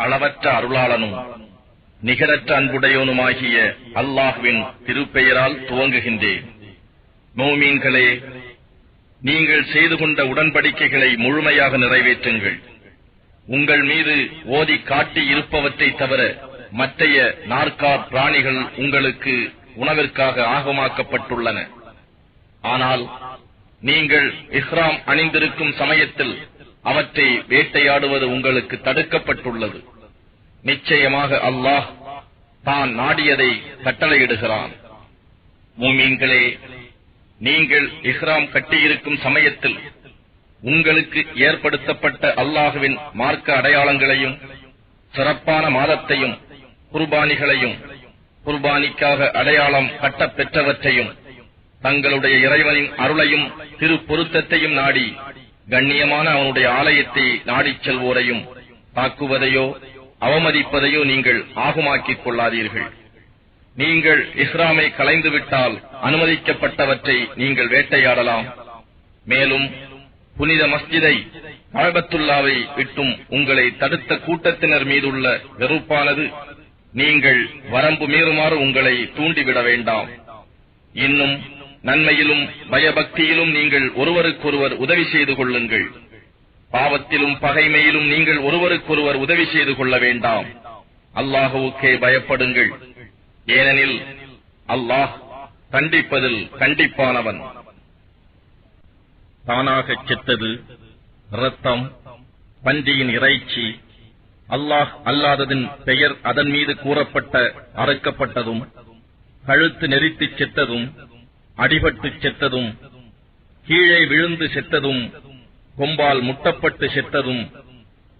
அளவற்ற அருளாளனும் நிகரற்ற அன்புடையோனுமாகிய அல்லாஹ்வின் திருப்பெயரால் துவங்குகின்றேன். மோமீன்களே, நீங்கள் செய்து கொண்ட உடன்படிக்கைகளை முழுமையாக நிறைவேற்றுங்கள். உங்கள் மீது ஓதி காட்டி இருப்பவற்றை தவிர மற்றைய நாற்கார் பிராணிகள் உங்களுக்கு உணவிற்காக ஆகமாக்கப்பட்டுள்ளன. ஆனால் நீங்கள் இஹ்ராம் அணிந்திருக்கும் சமயத்தில் அவற்றை வேட்டையாடுவது உங்களுக்கு தடுக்கப்பட்டுள்ளது. நிச்சயமாக அல்லாஹ் தான் நாடியதை கட்டளையிடுகிறான். முஃமின்களே, நீங்கள் இஹ்ராம் கட்டியிருக்கும் சமயத்தில் உங்களுக்கு ஏற்படுத்தப்பட்ட அல்லாஹ்வின் மார்க்க அடையாளங்களையும் சிறப்பான மாதத்தையும் குர்பானிகளையும் குர்பானிக்காக அடையாளம் கட்டப் பெற்றவற்றையும் தங்களுடைய இறைவனின் அருளையும் திரு பொருத்தத்தையும் நாடி கண்ணியமான அவனுடைய ஆலயத்தை நாடிச் செல்வோரையும் தாக்குவதையோ அவமதிப்பதையோ நீங்கள் ஆகுமாக்கிக் கொள்ளாதீர்கள். நீங்கள் இஹ்ராமை கலைந்துவிட்டால் அனுமதிக்கப்பட்டவற்றை நீங்கள் வேட்டையாடலாம். மேலும் புனித மஸ்ஜிதை கஅபத்துல்லாவை விட்டும் உங்களை தடுத்த கூட்டத்தினர் மீதுள்ள வெறுப்பானது நீங்கள் வரம்பு மீறுமாறு உங்களை தூண்டிவிட வேண்டாம். இன்னும் நன்மையிலும் பயபக்தியிலும் நீங்கள் ஒருவருக்கொருவர் உதவி செய்து கொள்ளுங்கள். பாவத்திலும் பகைமையிலும் நீங்கள் ஒருவருக்கொருவர் உதவி செய்து கொள்ள வேண்டாம். அல்லாஹ்வுக்கே பயப்படுங்கள். ஏனெனில் அல்லாஹ் கண்டிப்பதில் கண்டிப்பானவன். தானாகச் செத்தது, இரத்தம், பன்றியின் இறைச்சி, அல்லாஹ் அல்லாததின் பெயர் அதன் மீது கூறப்பட்ட அறுக்கப்பட்டதும், கழுத்து நெரித்துச் செத்ததும், அடிபட்டுச் செத்ததும், கீழே விழுந்து செத்ததும், கொம்பால் முட்டப்பட்டு செத்ததும்,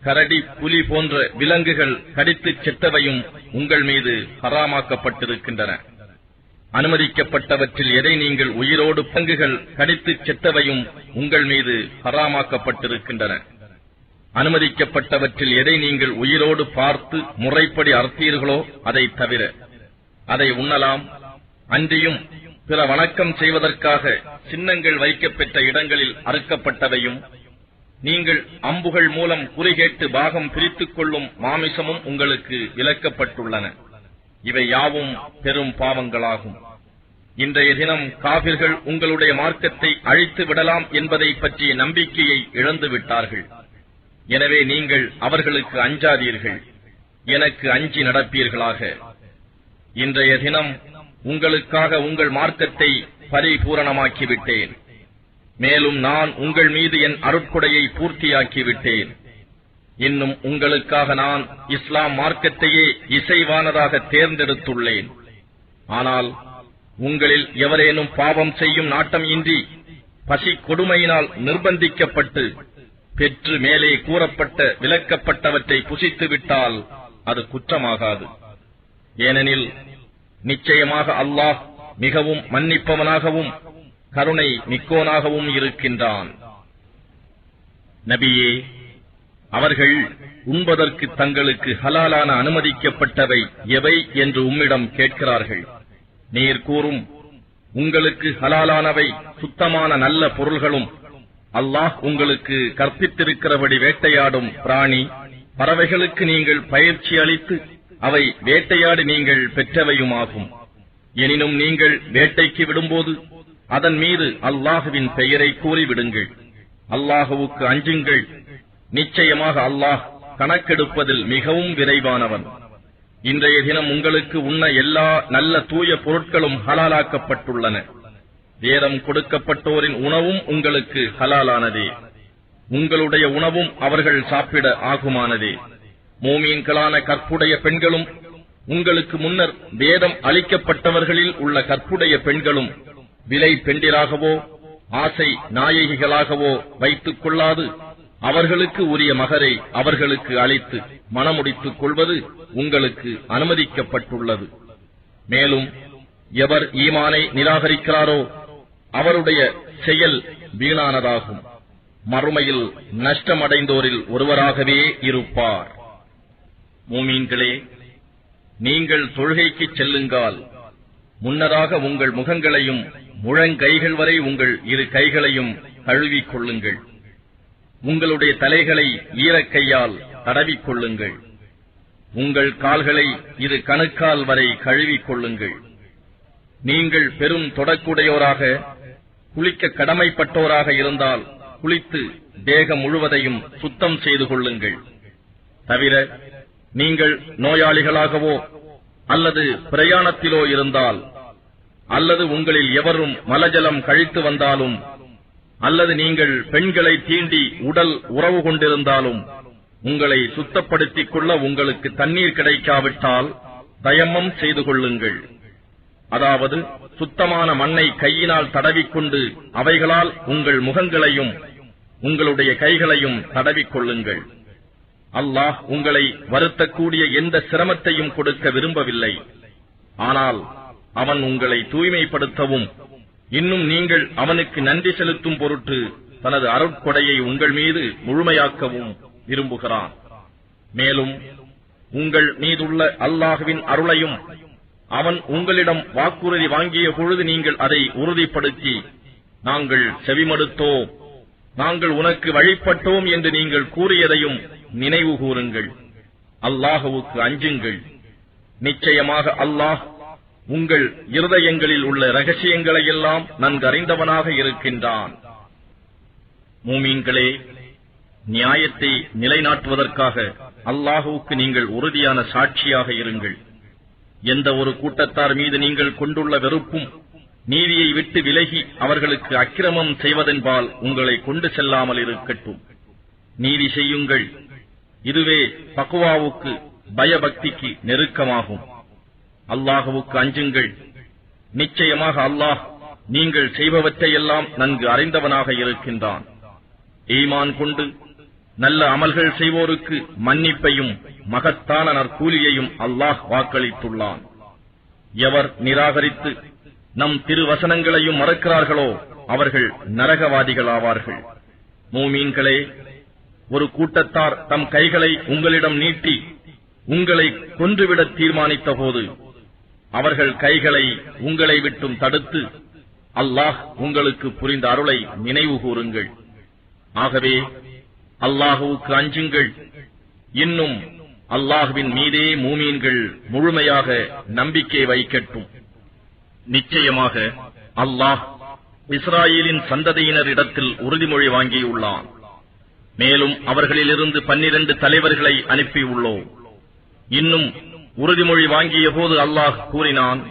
கரடி, புலி போன்ற விலங்குகள் கடித்துச் செத்தவையும் உங்கள் மீது ஹராமாக்கப்பட்டிருக்கின்றன. அனுமதிக்கப்பட்டவற்றில் எதை நீங்கள் உயிரோடு பங்குகள் கடித்துச் செத்தவையும் உங்கள் மீது ஹராமாக்கப்பட்டிருக்கின்றன. அனுமதிக்கப்பட்டவற்றில் எதை நீங்கள் உயிரோடு பார்த்து முறைப்படி அறுத்தீர்களோ அதை தவிர அதை உண்ணலாம். அன்றியும் பிற வணக்கம் செய்வதற்காக சின்னங்கள் வைக்கப்பெற்ற இடங்களில் அறுக்கப்பட்டவையும் நீங்கள் அம்புகள் மூலம் குறிகேட்டு பாகம் பிரித்துக் கொள்ளும் மாமிசமும் உங்களுக்கு விலக்கப்பட்டுள்ளன. இவை யாவும் பெரும் பாவங்களாகும். இன்றைய தினம் காபிர்கள் உங்களுடைய மார்க்கத்தை அழித்து விடலாம் என்பதை பற்றிய நம்பிக்கையை இழந்து விட்டார்கள். எனவே நீங்கள் அவர்களுக்கு அஞ்சாதீர்கள், எனக்கு அஞ்சி நடப்பீர்களாக. இன்றைய தினம் உங்களுக்காக உங்கள் மார்க்கத்தை பரிபூரணமாக்கிவிட்டேன். மேலும் நான் உங்கள் மீது என் அருட்கொடையை பூர்த்தியாக்கிவிட்டேன். இன்னும் உங்களுக்காக நான் இஸ்லாம் மார்க்கத்தையே இசைவானதாக தேர்ந்தெடுத்துள்ளேன். ஆனால் உங்களில் எவரேனும் பாவம் செய்யும் நாட்டம் இன்றி பசி கொடுமையினால் நிர்பந்திக்கப்பட்டு பெற்று மேலே கூறப்பட்ட விலக்கப்பட்டவற்றை புசித்துவிட்டால் அது குற்றமாகாது. ஏனெனில் நிச்சயமாக அல்லாஹ் மிகவும் மன்னிப்பவனாகவும் கருணை மிக்கோனாகவும் இருக்கின்றான். நபியே, அவர்கள் உண்பதற்கு தங்களுக்கு ஹலாலான அனுமதிக்கப்பட்டவை எவை என்று உம்மிடம் கேட்கிறார்கள். நீர் கூறும், உங்களுக்கு ஹலாலானவை சுத்தமான நல்ல பொருள்களும் அல்லாஹ் உங்களுக்கு கற்பித்திருக்கிறபடி வேட்டையாடும் பிராணி பறவைகளுக்கு நீங்கள் பயிற்சி அளித்து அவை வேட்டையாடி நீங்கள் பெற்றவையுமாகும். எனினும் நீங்கள் வேட்டைக்கு விடும்போது அதன் மீது அல்லாஹுவின் பெயரை கூறிவிடுங்கள். அல்லாஹுவுக்கு அஞ்சுங்கள். நிச்சயமாக அல்லாஹ் கணக்கெடுப்பதில் மிகவும் விரைவானவன். இன்றைய தினம் உங்களுக்கு உண்ண எல்லா நல்ல தூய பொருட்களும் ஹலாலாக்கப்பட்டுள்ளன. வேதம் கொடுக்கப்பட்டோரின் உணவும் உங்களுக்கு ஹலாலானதே. உங்களுடைய உணவும் அவர்கள் சாப்பிட ஆகுமானதே. மோமீன்களான கற்புடைய பெண்களும் உங்களுக்கு முன்னர் வேதம் அளிக்கப்பட்டவர்களில் உள்ள கற்புடைய பெண்களும் விலை பெண்டிராகவோ ஆசை நாயகிகளாகவோ வைத்துக் கொள்ளாது அவர்களுக்கு உரிய மகரை அவர்களுக்கு அளித்து மணமுடித்துக் கொள்வது உங்களுக்கு அனுமதிக்கப்பட்டுள்ளது. மேலும் எவர் ஈமானை நிராகரிக்கிறாரோ அவருடைய செயல் வீணானதாகும். மறுமையில் நஷ்டமடைந்தோரில் ஒருவராகவே இருப்பார். மூமீன்களே, நீங்கள் தொழுகைக்குச் செல்லுங்கள். முன்னதாக உங்கள் முகங்களையும் முழங்கைகள் வரை உங்கள் இரு கைகளையும் கழுவிக் கொள்ளுங்கள். உங்களுடைய தலைகளை ஈரக்கையால் தடவிக் கொள்ளுங்கள். உங்கள் கால்களை இது கணுக்கால் வரை கழுவிக் கொள்ளுங்கள். நீங்கள் பெரும் தொடக்குடையோராக குளிக்க கடமைப்பட்டோராக இருந்தால் குளித்து தேகம் முழுவதையும் சுத்தம் செய்து கொள்ளுங்கள். தவிர நீங்கள் நோயாளிகளாகவோ அல்லது பிரயாணத்திலோ இருந்தால், அல்லது உங்களில் எவரும் மலஜலம் கழித்து வந்தாலும், அல்லது நீங்கள் பெண்களை தீண்டி உடல் உறவு கொண்டிருந்தாலும் உங்களை சுத்தப்படுத்திக் கொள்ள உங்களுக்கு தண்ணீர் கிடைக்காவிட்டால் தயம்மம் செய்து கொள்ளுங்கள். அதாவது சுத்தமான மண்ணை கையினால் தடவிக்கொண்டு அவைகளால் உங்கள் முகங்களையும் உங்களுடைய கைகளையும் தடவிக்கொள்ளுங்கள். அல்லாஹ் உங்களை வருத்தக்கூடிய எந்த சிரமத்தையும் கொடுக்க விரும்பவில்லை. ஆனால் அவன் உங்களை தூய்மைப்படுத்தவும் இன்னும் நீங்கள் அவனுக்கு நன்றி செலுத்தும் பொருட்டு தனது அருட்கொடையை உங்கள் மீது முழுமையாக்கவும் விரும்புகிறான். மேலும் உங்கள் மீதுள்ள அல்லாஹ்வின் அருளையும் அவன் உங்களிடம் வாக்குறுதி வாங்கிய பொழுது நீங்கள் அதை உறுதிப்படுத்தி, நாங்கள் செவிமடுத்தோம், நாங்கள் உனக்கு வழிபட்டோம் என்று நீங்கள் கூறியதையும் நினைவு கூறுங்கள். அல்லாஹுவுக்கு அஞ்சுங்கள். நிச்சயமாக அல்லாஹ் உங்கள் இருதயங்களில் உள்ள ரகசியங்களையெல்லாம் நன்கறிந்தவனாக இருக்கின்றான். மூமீன்களே, நியாயத்தை நிலைநாட்டுவதற்காக அல்லாஹுவுக்கு நீங்கள் உறுதியான சாட்சியாக இருங்கள். எந்த ஒரு கூட்டத்தார் மீது நீங்கள் கொண்டுள்ள வெறுப்பும் நீதியை விட்டு விலகி அவர்களுக்கு அக்கிரமம் செய்வதென்பால் உங்களை கொண்டு செல்லாமல் இருக்கட்டும். நீதி செய்யுங்கள். இதுவே தக்வாவுக்கு பயபக்திக்கு நெருக்கமாகும். அல்லாஹுவுக்கு அஞ்சுங்கள். நிச்சயமாக அல்லாஹ் நீங்கள் செய்பவற்றையெல்லாம் நன்கு அறிந்தவனாக இருக்கின்றான். ஈமான் கொண்டு நல்ல அமல்கள் செய்வோருக்கு மன்னிப்பையும் மகத்தான நற்கூலியையும் அல்லாஹ் வாக்களித்துள்ளான். எவர் நிராகரித்து நம் திருவசனங்களையும் மறக்கிறார்களோ அவர்கள் நரகவாதிகளாவார்கள். மூமீன்களே, ஒரு கூட்டத்தார் தம் கைகளை உங்களிடம் நீட்டி உங்களை கொன்றுவிட தீர்மானித்த போது அவர்கள் கைகளை உங்களை விட்டும் தடுத்து அல்லாஹ் உங்களுக்கு புரிந்த அருளை நினைவு கூறுங்கள். ஆகவே அல்லாஹுவுக்கு அஞ்சுங்கள். இன்னும் அல்லாஹுவின் மீதே மூமீன்கள் முழுமையாக நம்பிக்கை வைக்கட்டும். நிச்சயமாக அல்லாஹ் இஸ்ராயேலின் சந்ததியினரிடத்தில் உறுதிமொழி வாங்கியுள்ளான். மேலும் அவர்களிலிருந்து 12 தலைவர்களை அனுப்பியுள்ளோம். இன்னும் உறுதிமொழி வாங்கிய போது அல்லாஹ் கூறினான்,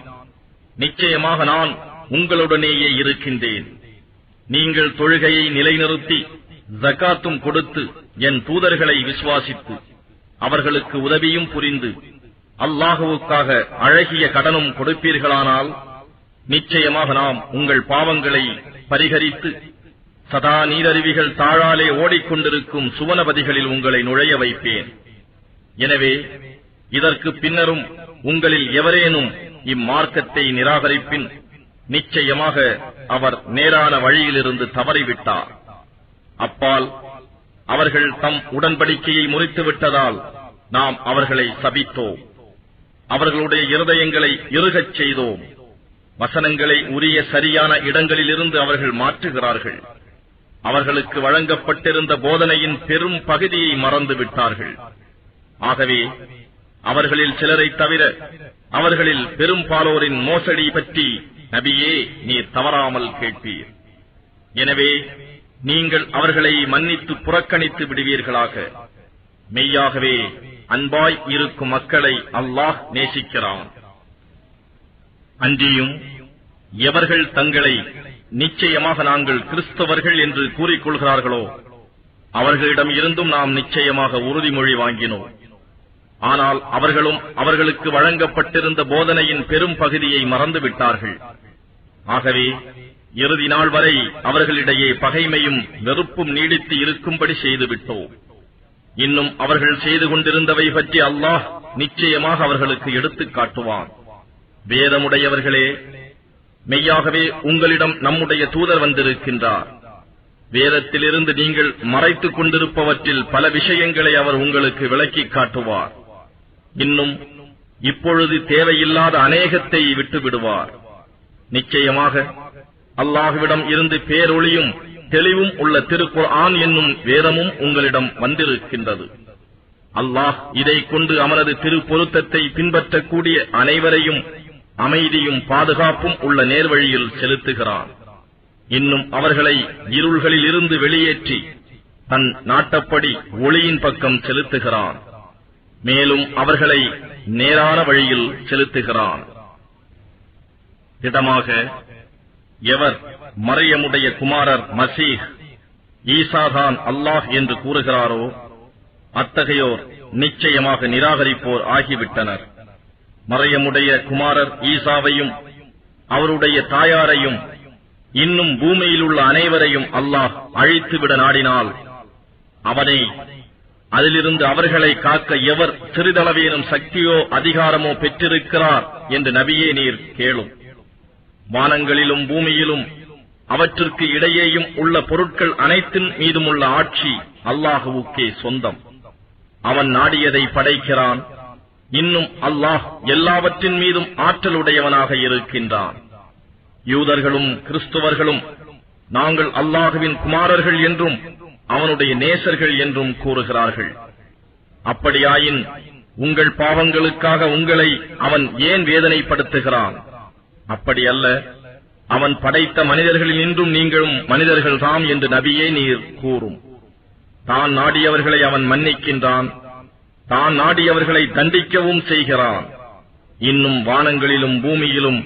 நிச்சயமாக நான் உங்களுடனேயே இருக்கின்றேன். நீங்கள் தொழுகையை நிலைநிறுத்தி ஜகாத்தும் கொடுத்து என் தூதர்களை விசுவாசித்து அவர்களுக்கு உதவியும் புரிந்து அல்லாஹுவுக்காக அழகிய கடனும் கொடுப்பீர்களானால் நிச்சயமாக நாம் உங்கள் பாவங்களை பரிகரித்து சதா நீரருவிகள் தாழாலே ஓடிக்கொண்டிருக்கும் சுவனபதிகளில் உங்களை நுழைய வைப்பேன். எனவே இதற்கு பின்னரும் உங்களில் எவரேனும் இம்மார்க்கத்தை நிராகரிப்பின் நிச்சயமாக அவர் நேரான வழியிலிருந்து தவறிவிட்டார். அப்பால் அவர்கள் தம் உடன்படிக்கையை முறித்துவிட்டதால் நாம் அவர்களை சபித்தோம். அவர்களுடைய இருதயங்களை இறுகச் செய்தோம். வசனங்களை உரிய சரியான இடங்களிலிருந்து அவர்கள் மாற்றுகிறார்கள். அவர்களுக்கு வழங்கப்பட்டிருந்த போதனையின் பெரும் பகுதியை மறந்து விட்டார்கள். ஆகவே அவர்களில் சிலரை தவிர அவர்களில் பெரும்பாலோரின் மோசடி பற்றி நபியே நீர் தவறாமல் கேட்பீர். எனவே நீங்கள் அவர்களை மன்னித்து புறக்கணித்து விடுவீர்களாக. மெய்யாகவே அன்பாய் இருக்கும் மக்களை அல்லாஹ் நேசிக்கிறான். அன்றியும் எவர்கள் தங்களை நிச்சயமாக நாங்கள் கிறிஸ்தவர்கள் என்று கூறிக்கொள்கிறார்களோ அவர்களிடம் இருந்தும் நாம் நிச்சயமாக உறுதிமொழி வாங்கினோம். ஆனால் அவர்களும் அவர்களுக்கு வழங்கப்பட்டிருந்த போதனையின் பெரும் பகுதியை மறந்துவிட்டார்கள். ஆகவே இறுதி நாள் வரை அவர்களிடையே பகைமையும் வெறுப்பும் நீடித்து இருக்கும்படி செய்துவிட்டோம். இன்னும் அவர்கள் செய்து கொண்டிருந்தவை பற்றி அல்லாஹ் நிச்சயமாக அவர்களுக்கு எடுத்துக் காட்டுவான். வேதமுடையவர்களே, மெய்யாகவே உங்களிடம் நம்முடைய தூதர் வந்திருக்கின்றார். வேதத்திலிருந்து நீங்கள் மறைத்துக் கொண்டிருப்பவற்றில் பல விஷயங்களை அவர் உங்களுக்கு விளக்கிக் காட்டுவார். இன்னும் இப்பொழுது தேவையில்லாத அநேகத்தை விட்டு விடுவார். நிச்சயமாக அல்லாஹ்விடம் இருந்து பேரொளியும் தெளிவும் உள்ள திருக்குர்ஆன் என்னும் வேதமும் உங்களிடம் வந்திருக்கின்றது. அல்லாஹ் இதை கொண்டு அவனது திருப்பொருத்தத்தை பின்பற்றக்கூடிய அனைவரையும் அமைதியும் பாதுகாப்பும் உள்ள நேர்வழியில் செலுத்துகிறான். இன்னும் அவர்களை இருள்களில் இருந்து வெளியேற்றி தன் நாட்டப்படி ஒளியின் பக்கம் செலுத்துகிறான். மேலும் அவர்களை நேரான வழியில் செலுத்துகிறான். திடமாக எவர் மரியமுடைய குமாரர் மசீஹ் ஈசாதான் அல்லாஹ் என்று கூறுகிறாரோ அத்தகையோர் நிச்சயமாக நிராகரிப்போர் ஆகிவிட்டனர். மரியமுடைய குமாரர் ஈசாவையும் அவருடைய தாயாரையும் இன்னும் பூமியில் உள்ள அனைவரையும் அல்லாஹ் அழித்துவிட நாடினால் அவனை அதிலிருந்து அவர்களை காக்க எவர் சிறிதளவேனும் சக்தியோ அதிகாரமோ பெற்றிருக்கிறார் என்று நபியே நீர் கேளும். வானங்களிலும் பூமியிலும் அவற்றிற்கு இடையேயும் உள்ள பொருட்கள் அனைத்தின் மீதும் உள்ள ஆட்சி அல்லாஹுவுக்கே சொந்தம். அவன் நாடியதை படைக்கிறான். இன்னும் அல்லாஹ் எல்லாவற்றின் மீதும் ஆற்றலுடையவனாக இருக்கின்றான். யூதர்களும் கிறிஸ்துவர்களும் நாங்கள் அல்லாஹுவின் குமாரர்கள் என்றும் அவனுடைய நேசர்கள் என்றும் கூறுகிறார்கள். அப்படியாயின் உங்கள் பாவங்களுக்காக உங்களை அவன் ஏன் வேதனைப்படுத்துகிறான்? அப்படியல்ல, அவன் படைத்த மனிதர்களில் இன்றும் நீங்களும் மனிதர்கள்தாம் என்று நபியே நீர் கூறும். தான் நாடியவர்களை அவன் மன்னிக்கின்றான். தான் நாடியவர்களை தண்டிக்கவும் செய்கிறான். இன்னும் வானங்களிலும் பூமியிலும்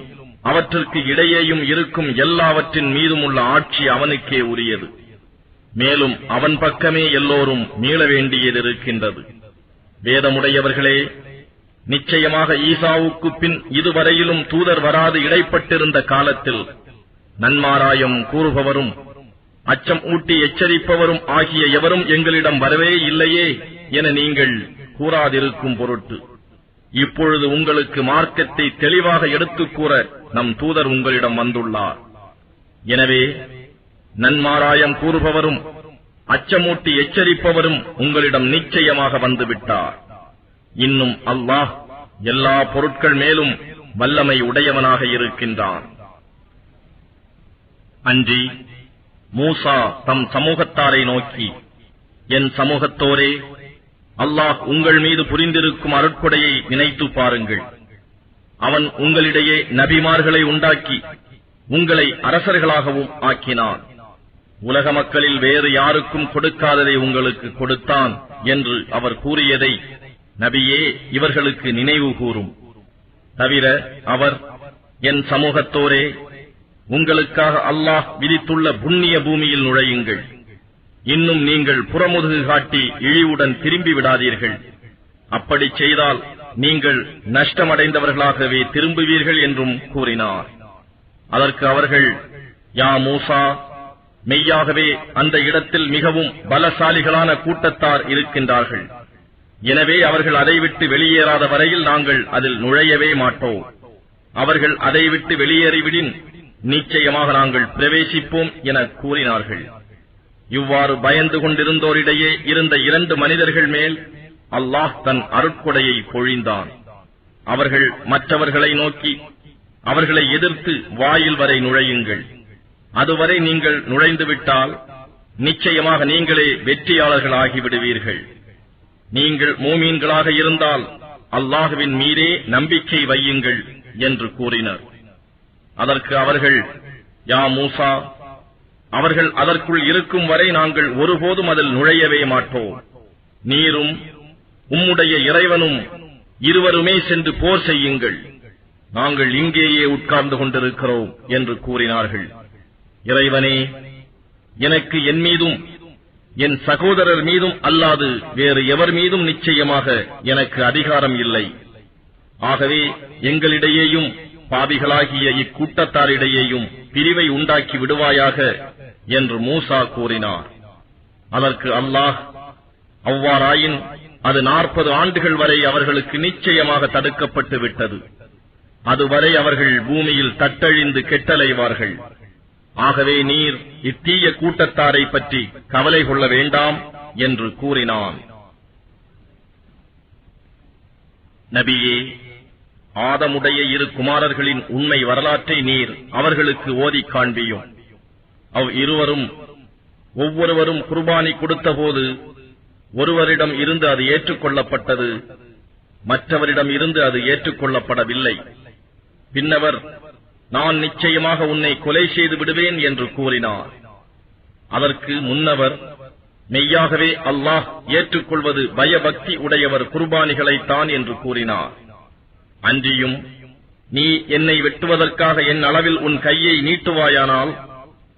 அவற்றிற்கு இடையேயும் இருக்கும் எல்லாவற்றின் மீதும் உள்ள ஆட்சி அவனுக்கே உரியது. மேலும் அவன் பக்கமே எல்லோரும் மீள வேண்டியது இருக்கின்றது. வேதமுடையவர்களே, நிச்சயமாக ஈசாவுக்கு பின் இதுவரையிலும் தூதர் வராது இடைப்பட்டிருந்த காலத்தில் நன்மாராயம் கூறுபவரும் அச்சம் ஊட்டி எச்சரிப்பவரும் ஆகிய எவரும் எங்களிடம் வரவே இல்லையே என நீங்கள் கூறாதிருக்கும் பொருட்டு இப்பொழுது உங்களுக்கு மார்க்கத்தை தெளிவாக எடுத்துக் கூற நம் தூதர் உங்களிடம் வந்துள்ளார். எனவே நன்மாராயம் கூறுபவரும் அச்சமூட்டி எச்சரிப்பவரும் உங்களிடம் நிச்சயமாக வந்துவிட்டார். இன்னும் அல்லாஹ் எல்லா பொருட்கள் மேலும் வல்லமை உடையவனாக இருக்கின்றான். அன்றி மூசா தம் சமூகத்தாரை நோக்கி, என் சமூகத்தோரே, அல்லாஹ் உங்கள் மீது புரிந்திருக்கும் அருட்கொடையை நினைத்து பாருங்கள். அவன் உங்களிடையே நபிமார்களை உண்டாக்கி உங்களை அரசர்களாகவும் ஆக்கினான். உலக மக்களில் வேறு யாருக்கும் கொடுக்காததை உங்களுக்கு கொடுத்தான் என்று அவர் கூறியதை நபியே இவர்களுக்கு நினைவு கூறும். தவிர அவர், என் சமூகத்தோரே, உங்களுக்காக அல்லாஹ் விதித்துள்ள புண்ணிய பூமியில் நுழையுங்கள். இன்னும் நீங்கள் புறமுதுகு காட்டி இழிவுடன் திரும்பி விடாதீர்கள். அப்படி செய்தால் நீங்கள் நஷ்டமடைந்தவர்களாகவே திரும்புவீர்கள் என்றும் கூறினார். அதற்கு அவர்கள், யா மூசா, மெய்யாகவே அந்த இடத்தில் மிகவும் பலசாலிகளான கூட்டத்தார் இருக்கின்றார்கள். எனவே அவர்கள் அதை விட்டு வெளியேறாத வரையில் நாங்கள் அதில் நுழையவே மாட்டோம். அவர்கள் அதை விட்டு வெளியேறிவிடின் நிச்சயமாக நாங்கள் பிரவேசிப்போம் என கூறினார்கள். இவ்வாறு பயந்து கொண்டிருந்தோரிடையே இருந்த 2 மனிதர்கள் மேல் அல்லாஹ் தன் அருட்கொடையை பொழிந்தான். அவர்கள் மற்றவர்களை நோக்கி, அவர்களை எதிர்த்து வாயில் வரை நுழையுங்கள். அதுவரை நீங்கள் நுழைந்துவிட்டால் நிச்சயமாக நீங்களே வெற்றியாளர்களாகிவிடுவீர்கள். நீங்கள் மூமீன்களாக இருந்தால் அல்லாஹுவின் மீதே நம்பிக்கை வையுங்கள் என்று கூறினர். அதற்கு அவர்கள், யா மூசா, அவர்கள் அதற்குள் இருக்கும் வரை நாங்கள் ஒருபோதும் அதில் நுழையவே மாட்டோம். நீரும் உம்முடைய இறைவனும் இருவருமே சென்று போர் செய்யுங்கள். நாங்கள் இங்கேயே உட்கார்ந்து கொண்டிருக்கிறோம் என்று கூறினார்கள். இறைவனே, எனக்கு என் மீதும் என் சகோதரர் மீதும் அல்லாது வேறு எவர் மீதும் நிச்சயமாக எனக்கு அதிகாரம் இல்லை. ஆகவே எங்களிடையேயும் பாவிகளாகிய இக்கூட்டத்தாரிடையேயும் பிரிவை உண்டாக்கி விடுவாயாக என்று மூசா கூறினார். அதற்கு அல்லாஹ், அவ்வாறாயின் அது 40 ஆண்டுகள் வரை அவர்களுக்கு நிச்சயமாக தடுக்கப்பட்டு விட்டது. அதுவரை அவர்கள் பூமியில் தட்டழிந்து கெட்டலைவார்கள். ஆகவே நீர் இத்தீய கூட்டத்தாரை பற்றி கவலை கொள்ள வேண்டாம் என்று கூறினான். நபியே, ஆதமுடைய 2 குமாரர்களின் உண்மை வரலாற்றை நீர் அவர்களுக்கு ஓதிக் காண்பியும். இருவரும் ஒவ்வொருவரும் குர்பானி கொடுத்தபோது ஒருவரிடம் இருந்து அது ஏற்றுக்கொள்ளப்பட்டது, மற்றவரிடம் இருந்து அது ஏற்றுக்கொள்ளப்படவில்லை. பின்னவர், நான் நிச்சயமாக உன்னை கொலை செய்து விடுவேன் என்று கூறினார். அதற்கு முன்னவர், மெய்யாகவே அல்லாஹ் ஏற்றுக்கொள்வது பயபக்தி உடையவர் குர்பானிகளைத்தான் என்று கூறினார். அன்றியும், நீ என்னை வெட்டுவதற்காக என் அளவில் உன் கையை நீட்டுவாயானால்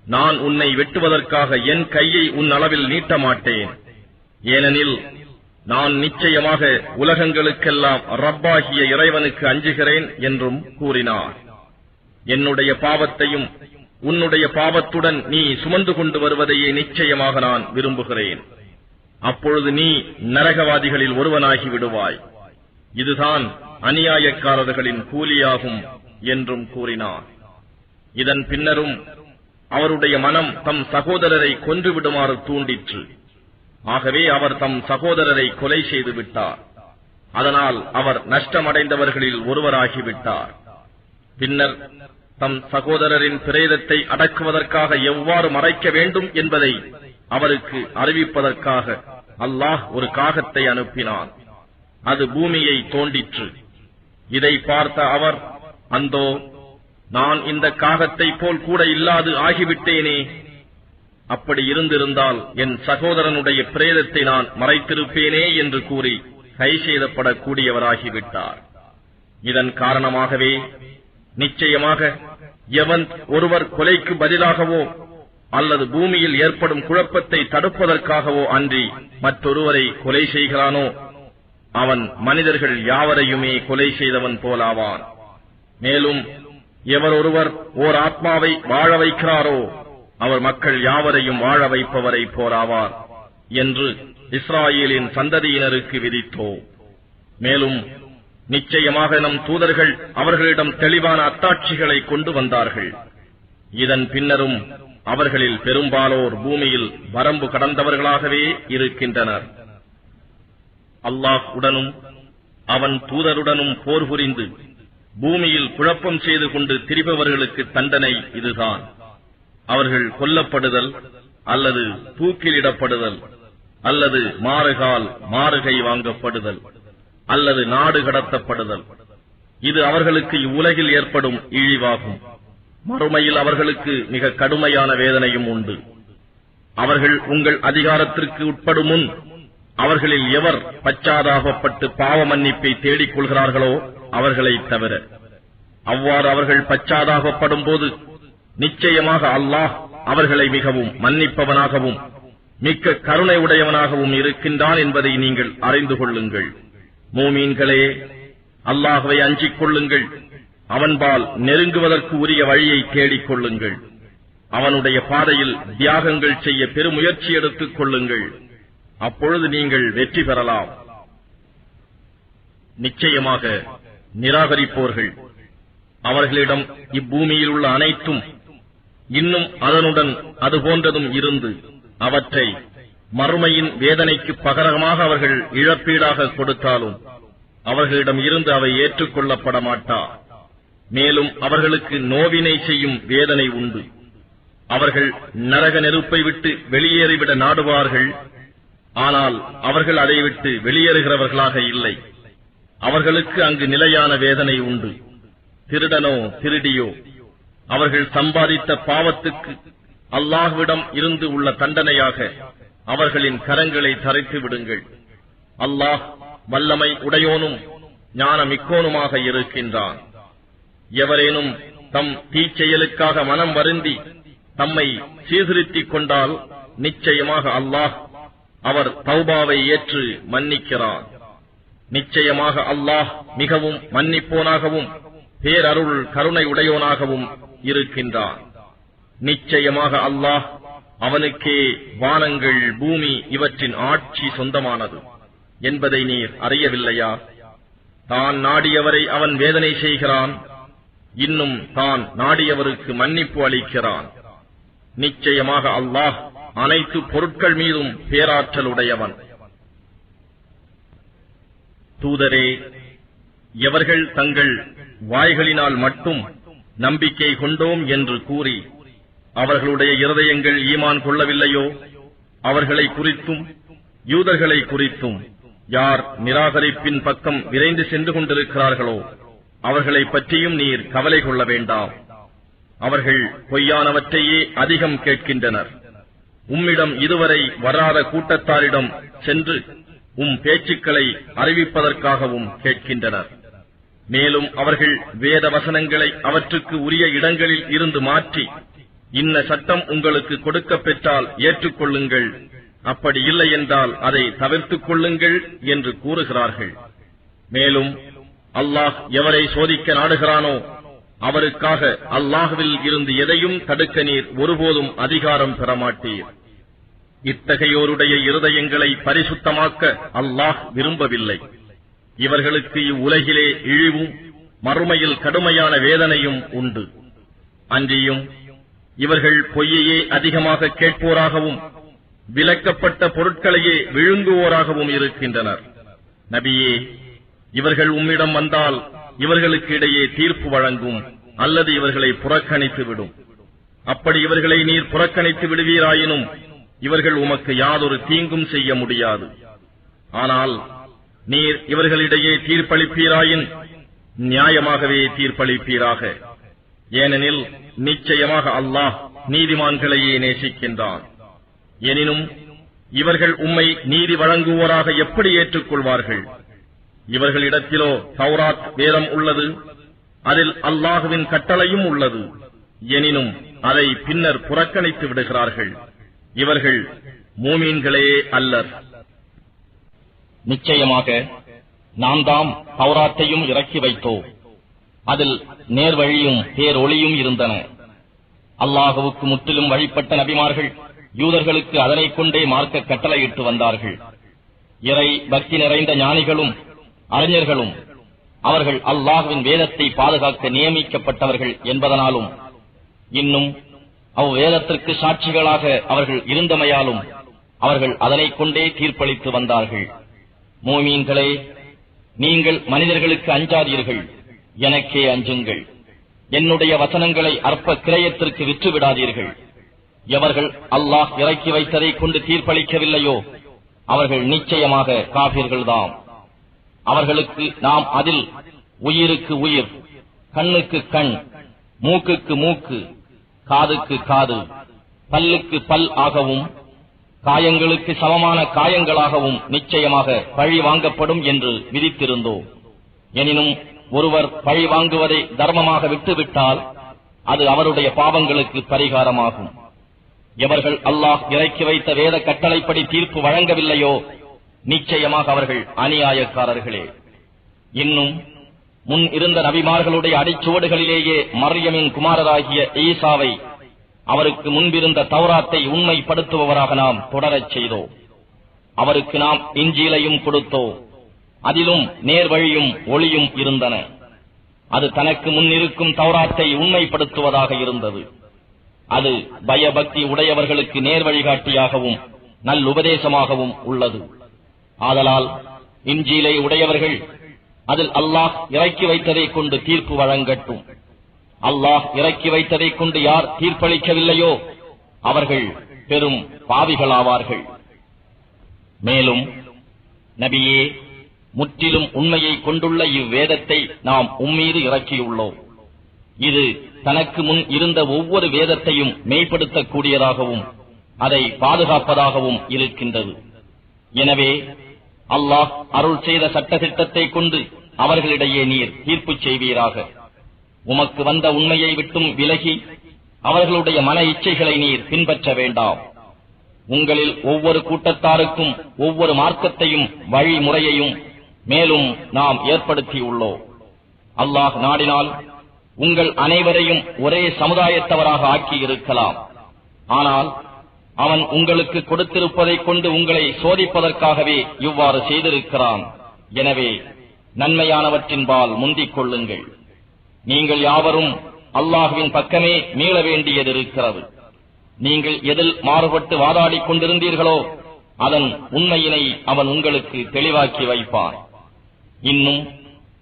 நான் உன்னை வெட்டுவதற்காக என் கையை உன் அளவில் நீட்ட மாட்டேன். ஏனெனில் நான் நிச்சயமாக உலகங்களுக்கெல்லாம் ரப்பாகிய இறைவனுக்கு அஞ்சுகிறேன் என்றும் கூறினார். என்னுடைய பாவத்தையும் உன்னுடைய பாவத்துடன் நீ சுமந்து கொண்டு வருவதையே நிச்சயமாக நான் விரும்புகிறேன். அப்பொழுது நீ நரகவாதிகளில் ஒருவனாகி விடுவாய். இதுதான் அநியாயக்காரர்களின் கூலியாகும் என்றும் கூறினார். இதன் பின்னரும் அவருடைய மனம் தம் சகோதரரை கொன்று விடுமாறு தூண்டிற்று. ஆகவே அவர் தம் சகோதரரை கொலை செய்து விட்டார். அதனால் அவர் நஷ்டமடைந்தவர்களில் ஒருவராகிவிட்டார். பின்னர் தம் சகோதரரின் பிரேதத்தை அடக்குவதற்காக எவ்வாறு மறைக்க வேண்டும் என்பதை அவருக்கு அறிவிப்பதற்காக அல்லாஹ் ஒரு காகத்தை அனுப்பினான். அது பூமியை தோண்டிற்று. இதை பார்த்த அவர், அந்தோ நான் இந்த காகத்தை போல் கூட இல்லாது ஆகிவிட்டேனே, அப்படி இருந்திருந்தால் என் சகோதரனுடைய பிரேதத்தை நான் மறைத்திருப்பேனே என்று கூறி கை செய்தப்படக்கூடியவராகிவிட்டார். இதன் காரணமாகவே நிச்சயமாக எவன் ஒருவர் கொலைக்கு பதிலாகவோ அல்லது பூமியில் ஏற்படும் குழப்பத்தை தடுப்பதற்காகவோ அன்றி மற்றொருவரை கொலை செய்கிறானோ அவன் மனிதர்கள் யாவரையுமே கொலை செய்தவன் போலாவான். மேலும் எவர் ஒருவர் ஓர் ஆத்மாவை வாழ வைக்கிறாரோ அவர் மக்கள் யாவரையும் வாழ வைப்பவரை போலாவார் என்று இஸ்ராயேலின் சந்ததியினருக்கு விதித்தோ. மேலும் நிச்சயமாக நம் தூதர்கள் அவர்களிடம் தெளிவான அத்தாட்சிகளை கொண்டு வந்தார்கள். இதன் பின்னரும் அவர்களில் பெரும்பாலோர் பூமியில் வரம்பு கடந்தவர்களாகவே இருக்கின்றனர். அல்லாஹ் உடனும் அவன் தூதருடனும் போர் புரிந்து பூமியில் குழப்பம் செய்து கொண்டு திரிபவர்களுக்கு தண்டனை இதுதான். அவர்கள் கொல்லப்படுதல் அல்லது தூக்கிலிடப்படுதல் அல்லது மாறுகால் மாறுகை வாங்கப்படுதல் அல்லது நாடு கடத்தப்படுதல். இது அவர்களுக்கு இவ்வுலகில் ஏற்படும் இழிவாகும். மறுமையில் அவர்களுக்கு மிக கடுமையான வேதனையும் உண்டு. அவர்கள் உங்கள் அதிகாரத்திற்கு உட்படும் முன் அவர்களில் எவர் பச்சாதாபப்பட்டு பாவ மன்னிப்பை தேடிக் கொள்கிறார்களோ அவர்களை தவிர, அவ்வாறு அவர்கள் பச்சாதாபப்படும் போது நிச்சயமாக அல்லாஹ் அவர்களை மிகவும் மன்னிப்பவனாகவும் மிக்க கருணை உடையவனாகவும் இருக்கின்றான் என்பதை நீங்கள் அறிந்து கொள்ளுங்கள். மூமீன்களே, அல்லாஹ்வை அஞ்சிக் கொள்ளுங்கள். அவன்பால் நெருங்குவதற்கு உரிய வழியை தேடிக் கொள்ளுங்கள். அவனுடைய பாதையில் தியாகங்கள் செய்ய பெருமுயற்சி எடுத்துக் கொள்ளுங்கள். அப்பொழுது நீங்கள் வெற்றி பெறலாம். நிச்சயமாக நிராகரிப்போர்கள் அவர்களிடம் இப்பூமியில் உள்ள அனைத்தும் இன்னும் அதனுடன் அதுபோன்றதும் இருந்து அவற்றை மறுமையின் வேதனைக்கு பகரமாக அவர்கள் இழப்பீடாக கொடுத்தாலும் அவர்களிடம் இருந்து அவை ஏற்றுக்கொள்ளப்பட மாட்டா. மேலும் அவர்களுக்கு நோவினை செய்யும் வேதனை உண்டு. அவர்கள் நரக நெருப்பை விட்டு வெளியேறிவிட நாடுவார்கள். ஆனால் அவர்கள் அதை விட்டு வெளியேறுகிறவர்களாக இல்லை. அவர்களுக்கு அங்கு நிலையான வேதனை உண்டு. திருடனோ திருடியோ அவர்கள் சம்பாதித்த பாவத்துக்கு அல்லாஹ்விடம் இருந்து உள்ள தண்டனையாக அவர்களின் கரங்களை தரைத்து விடுங்கள். அல்லாஹ் வல்லமை உடையோனும் ஞானமிக்கோனுமாக இருக்கின்றான். எவரேனும் தம் தீச்செயலுக்காக மனம் வருந்தி தம்மை சீர்திருத்திக் கொண்டால் நிச்சயமாக அல்லாஹ் அவர் தௌபாவை ஏற்று மன்னிக்கிறான். நிச்சயமாக அல்லாஹ் மிகவும் மன்னிப்போனாகவும் பேரருள் கருணை உடையோனாகவும் இருக்கின்றான். நிச்சயமாக அல்லாஹ் அவனுக்கே வானங்கள் பூமி இவற்றின் ஆட்சி சொந்தமானது என்பதை நீர் அறியவில்லையா? தான் நாடியவரை அவன் வேதனை செய்கிறான். இன்னும் தான் நாடியவருக்கு மன்னிப்பு அளிக்கிறான். நிச்சயமாக அல்லாஹ் அனைத்து பொருட்கள் மீதும் பேராற்றலுடையவன். தூதரே, எவர்கள் தங்கள் வாய்களினால் மட்டும் நம்பிக்கை கொண்டோம் என்று கூறி அவர்களுடைய இருதயங்கள் ஈமான் கொள்ளவில்லையோ அவர்களை குறித்தும் யூதர்களை குறித்தும் யார் நிராகரிப்பின் பக்கம் விரைந்து சென்று கொண்டிருக்கிறார்களோ அவர்களை பற்றியும் நீர் கவலை கொள்ள வேண்டாம். அவர்கள் பொய்யானவற்றையே அதிகம் கேட்கின்றனர். உம்மிடம் இதுவரை வராத கூட்டத்தாரிடம் சென்று பேச்சுக்களை அறிவிப்பதற்காகவும் கேட்கின்றனர். மேலும் அவர்கள் வேத வசனங்களை அவற்றுக்கு உரிய இடங்களில் இருந்து மாற்றி, இன்ன சட்டம் உங்களுக்கு கொடுக்கப் பெற்றால் ஏற்றுக்கொள்ளுங்கள், அப்படி இல்லை என்றால் அதை தவிர்த்துக் கொள்ளுங்கள் என்று கூறுகிறார்கள். மேலும் அல்லாஹ் எவரை சோதிக்க நாடுகிறானோ அவருக்காக அல்லாஹ்வில் இருந்து எதையும் தடுக்க நீர் ஒருபோதும் அதிகாரம் பெறமாட்டீர். இத்தகையோருடைய இருதயங்களை பரிசுத்தமாக்க அல்லாஹ் விரும்பவில்லை. இவர்களுக்கு இவ்வுலகிலே இழிவும் மறுமையில் கடுமையான வேதனையும் உண்டு. அன்றியும் இவர்கள் பொய்யையே அதிகமாக கேட்போராகவும் விலக்கப்பட்ட பொருட்களையே விழுங்குவோராகவும் இருக்கின்றனர். நபியே, இவர்கள் உம்மிடம் வந்தால் இவர்களுக்கு இடையே தீர்ப்பு வழங்கும் அல்லது இவர்களை புறக்கணித்து விடும். அப்படி இவர்களை நீர் புறக்கணித்து விடுவீராயினும் இவர்கள் உமக்கு யாதொரு தீங்கும் செய்ய முடியாது. ஆனால் நீர் இவர்களிடையே தீர்ப்பளிப்பீராயின் நியாயமாகவே தீர்ப்பளிப்பீராக. ஏனெனில் நிச்சயமாக அல்லாஹ் நீதிமான்களையே நேசிக்கின்றான். எனினும் இவர்கள் உம்மை நீதி வழங்குவோராக எப்படி ஏற்றுக்கொள்வார்கள்? இவர்களிடத்திலோ தௌராத் வேதம் உள்ளது, அதில் அல்லாஹுவின் கட்டளையும் உள்ளது. எனினும் அதை பின்னர் புறக்கணித்து விடுகிறார்கள். இவர்கள் மூமீன்களே அல்லர். நிச்சயமாக நாம் தாம் தௌராத்தையும் இறக்கி வைத்தோம். அதில் நேர்வழியும் பேரொளியும் இருந்தன. அல்லாஹுவுக்கு முற்றிலும் வழிபட்ட நபிமார்கள் யூதர்களுக்கு அதனை கொண்டே மார்க்க கட்டளையிட்டு வந்தார்கள். இறை பக்தி நிறைந்த ஞானிகளும் அறிஞர்களும் அவர்கள் அல்லாஹுவின் வேதத்தை பாதுகாக்க நியமிக்கப்பட்டவர்கள் என்பதனாலும், இன்னும் அவ்வேதத்திற்கு சாட்சிகளாக அவர்கள் இருந்தமையாலும் அவர்கள் அதனை கொண்டே தீர்ப்பளித்து வந்தார்கள். மூமீன்களே, நீங்கள் மனிதர்களுக்கு அஞ்சாதீர்கள், எனக்கே அஞ்சுங்கள். என்னுடைய வசனங்களை அற்ப கிரயத்திற்கு விற்றுவிடாதீர்கள். எவர்கள் அல்லாஹ் இறக்கி வைத்ததை கொண்டு தீர்ப்பளிக்கவில்லையோ அவர்கள் நிச்சயமாக காபிர்கள்தாம். அவர்களுக்கு நாம் அதில் உயிருக்கு உயிர், கண்ணுக்கு கண், மூக்குக்கு மூக்கு, காதுக்கு காது, பல்லுக்கு பல் ஆகவும் காயங்களுக்கு சமமான காயங்களாகவும் நிச்சயமாக பழி வாங்கப்படும் என்று விதித்திருந்தோம். எனினும் ஒருவர் பழி வாங்குவதை தர்மமாக விட்டுவிட்டால் அது அவருடைய பாவங்களுக்கு பரிகாரமாகும். எவர்கள் அல்லாஹ் இறக்கி வைத்த வேத கட்டளைப்படி தீர்ப்பு வழங்கவில்லையோ நிச்சயமாக அவர்கள் அநியாயக்காரர்களே. இன்னும் முன் இருந்த நபிமார்களுடைய அடிச்சுவடுகளிலேயே மரியமின் குமாரராகிய ஈசாவை, அவருக்கு முன்பிருந்த தௌராத்தை உண்மைப்படுத்துபவராக நாம் தொடரச் செய்தோம். அவருக்கு நாம் இஞ்சிலையும் கொடுத்தோம். அதிலும் நேர்வழியும் ஒளியும் இருந்தன. அது தனக்கு முன்னிருக்கும் தௌராத்தை உண்மைப்படுத்துவதாக இருந்தது. அது பயபக்தி உடையவர்களுக்கு நேர்வழிகாட்டியாகவும் நல்லுபதேசமாகவும் உள்ளது. ஆதலால் இஞ்சிலை உடையவர்கள் அதில் அல்லாஹ் இறக்கி வைத்ததை கொண்டு தீர்ப்பு வழங்கட்டும். அல்லாஹ் இறக்கி வைத்ததை கொண்டு யார் தீர்ப்பளிக்கவில்லையோ அவர்கள் பெரும் பாவிகளாவார்கள். மேலும் நபியே, முற்றிலும் உண்மையை கொண்டுள்ள இவ்வேதத்தை நாம் உம்மீது இறக்கியுள்ளோம். இது தனக்கு முன் இருந்த ஒவ்வொரு வேதத்தையும் மெய்ப்படுத்தக்கூடியதாகவும் அதை பாதுகாப்பதாகவும் இருக்கின்றது. எனவே அல்லாஹ் அருள் செய்த சட்டத்திட்டத்தை கொண்டு அவர்களிடையே நீர் தீர்ப்பு செய்வீராக. உமக்கு வந்த உண்மையை விட்டும் விலகி அவர்களுடைய மன இச்சைகளை நீர் பின்பற்ற வேண்டாம். உங்களில் ஒவ்வொரு கூட்டத்தாருக்கும் ஒவ்வொரு மார்க்கத்தையும் வழிமுறையையும் மேலும் நாம் ஏற்படுத்தியுள்ளோம். அல்லாஹ் நாடினால் உங்கள் அனைவரையும் ஒரே சமுதாயத்தவராக ஆக்கியிருக்கலாம். ஆனால் அவன் உங்களுக்கு கொடுத்திருப்பதைக் கொண்டு உங்களை சோதிப்பதற்காகவே இவ்வாறு செய்திருக்கிறான். எனவே நன்மையானவற்றின்பால் முந்திக் கொள்ளுங்கள். நீங்கள் யாவரும் அல்லாஹுவின் பக்கமே மீள வேண்டியதிருக்கிறது. நீங்கள் எதில் மாறுபட்டு வாதாடிக் கொண்டிருந்தீர்களோ அதன் உண்மையினை அவன் உங்களுக்கு தெளிவாக்கி வைப்பான். இன்னும்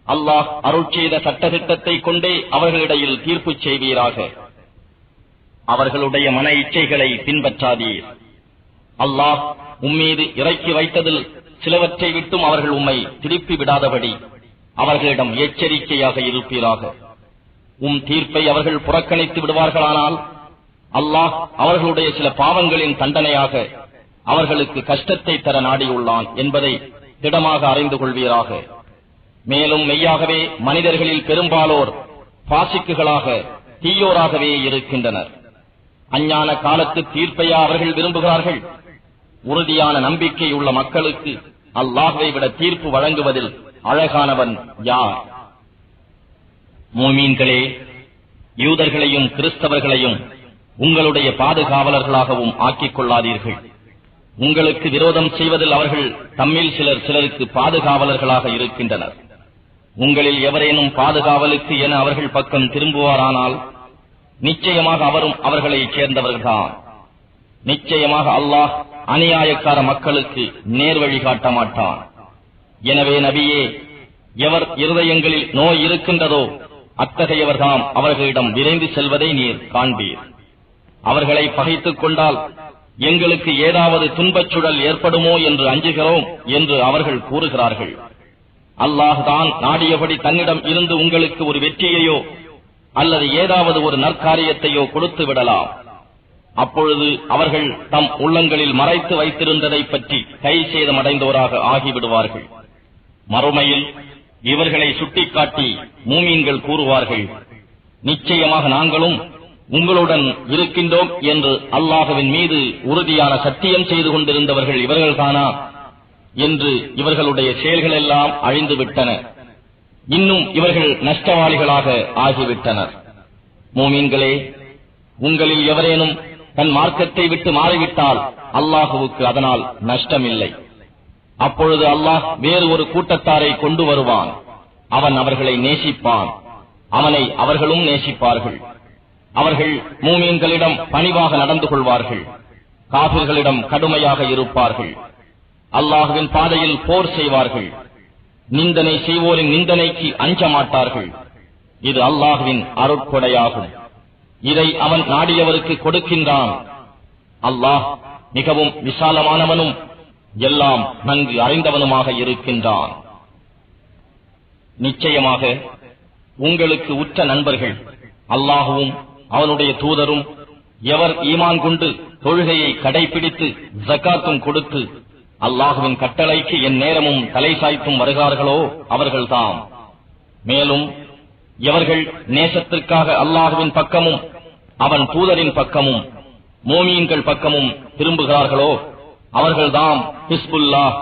அல்லாஹ் அருள் செய்த சட்டத்திட்டத்தை கொண்டே அவர்களிடையில் தீர்ப்பு செய்வீராக. அவர்களுடைய மன இச்சைகளை பின்பற்றாதீர். அல்லாஹ் உம்மீது இறக்கி வைத்ததில் சிலவற்றை விட்டும் அவர்கள் உம்மை திருப்பி விடாதபடி அவர்களிடம் எச்சரிக்கையாக இருப்பீராக. தீர்ப்பை அவர்கள் புறக்கணித்து விடுவார்களானால் அல்லாஹ் அவர்களுடைய சில பாவங்களின் தண்டனையாக அவர்களுக்கு கஷ்டத்தை தர நாடியுள்ளான் என்பதை திடமாக அறிந்து கொள்வீராக. மேலும் மெய்யாகவே மனிதர்களில் பெரும்பாலோர் பாசிக்குகளாக தீயோராகவே இருக்கின்றனர். அஞ்ஞான காலத்து தீர்ப்பையா அவர்கள் விரும்புகிறார்கள்? உறுதியான நம்பிக்கை உள்ள மக்களுக்கு அல்லாஹ்வை விட தீர்ப்பு வழங்குவதில் அழகானவன் யார்? மூமீன்களே, யூதர்களையும் கிறிஸ்தவர்களையும் உங்களுடைய பாதுகாவலர்களாகவும் ஆக்கிக் கொள்ளாதீர்கள். உங்களுக்கு விரோதம் செய்வதில் அவர்கள் தம்மில் சிலருக்கு பாதுகாவலர்களாக இருக்கின்றனர். உங்களில் எவரேனும் பாதுகாவலுக்கு என அவர்கள் பக்கம் திரும்புவாரானால் நிச்சயமாக அவரும் அவர்களை சேர்ந்தவர்கள்தான். நிச்சயமாக அல்லாஹ் அநியாயக்கார மக்களுக்கு நேர்வழி காட்ட மாட்டான். எனவே நபியே, எவர் இருதயங்களில் நோய் இருக்கின்றதோ அத்தகையவர்தாம் அவர்களிடம் விரைந்து செல்வதை நீர் காண்பீர். அவர்களை பகைத்துக் கொண்டால் எங்களுக்கு ஏதாவது துன்பச் சுழல் ஏற்படுமோ என்று அஞ்சுகிறோம் என்று அவர்கள் கூறுகிறார்கள். அல்லாஹ் தான் நாடியபடி தன்னிடம் இருந்து உங்களுக்கு ஒரு வெற்றியையோ அல்லது ஏதாவது ஒரு நற்காரியத்தையோ கொடுத்து விடலாம். அப்பொழுது அவர்கள் தம் உள்ளங்களில் மறைத்து வைத்திருந்ததை பற்றி கை சேதமடைந்தோராக ஆகிவிடுவார்கள். மறுமையில் இவர்களை சுட்டிக்காட்டி மூமீன்கள் கூறுவார்கள், நிச்சயமாக நாங்களும் உங்களுடன் இருக்கின்றோம் என்று அல்லாஹ்வின் மீது உறுதியான சத்தியம் செய்து கொண்டிருந்தவர்கள் இவர்கள்தானா என்று இவர்களுடைய செயல்கள் எல்லாம் அழிந்துவிட்டன. இன்னும் இவர்கள் நஷ்டவாளிகளாக ஆகிவிட்டனர். மூமீன்களே, உங்களில் எவரேனும் தன் மார்க்கத்தை விட்டு மாறிவிட்டால் அல்லாஹுவுக்கு அதனால் நஷ்டமில்லை. அப்பொழுது அல்லாஹ் வேறு ஒரு கூட்டத்தாரை கொண்டு வருவான். அவன் அவர்களை நேசிப்பான். அவனை அவர்களும் நேசிப்பார்கள். அவர்கள் மூமீன்களிடம் பணிவாக நடந்து கொள்வார்கள். காபிர்களிடம் கடுமையாக இருப்பார்கள். அல்லாஹ்வின் பாதையில் போர் செய்வார்கள். நிந்தனை செய்வோரின் நிந்தனைக்கு அஞ்ச மாட்டார்கள். இது அல்லாஹ்வின் அருட்கொடையாகும். இதை அவன் நாடியவருக்கு கொடுக்கின்றான். அல்லாஹ் மிகவும் விசாலமானவனும் எல்லாம் நன்கு அறிந்தவனுமாக இருக்கின்றான். நிச்சயமாக உங்களுக்கு உற்ற நண்பர்கள் அல்லாஹுவும் அவனுடைய தூதரும் எவர் ஈமான் கொண்டு தொழுகையை கடைபிடித்து ஜக்காத்தும் கொடுத்து அல்லாஹுவின் கட்டளைக்கு என் நேரமும் தலை சாய்த்தும் வருகிறார்களோ அவர்கள்தாம். மேலும் எவர்கள் நேசத்திற்காக அல்லாஹுவின் பக்கமும் அவன் தூதரின் பக்கமும் மோமீன்கள் பக்கமும் திரும்புகிறார்களோ அவர்கள்தாம் ஹிஸ்புல்லாஹ்,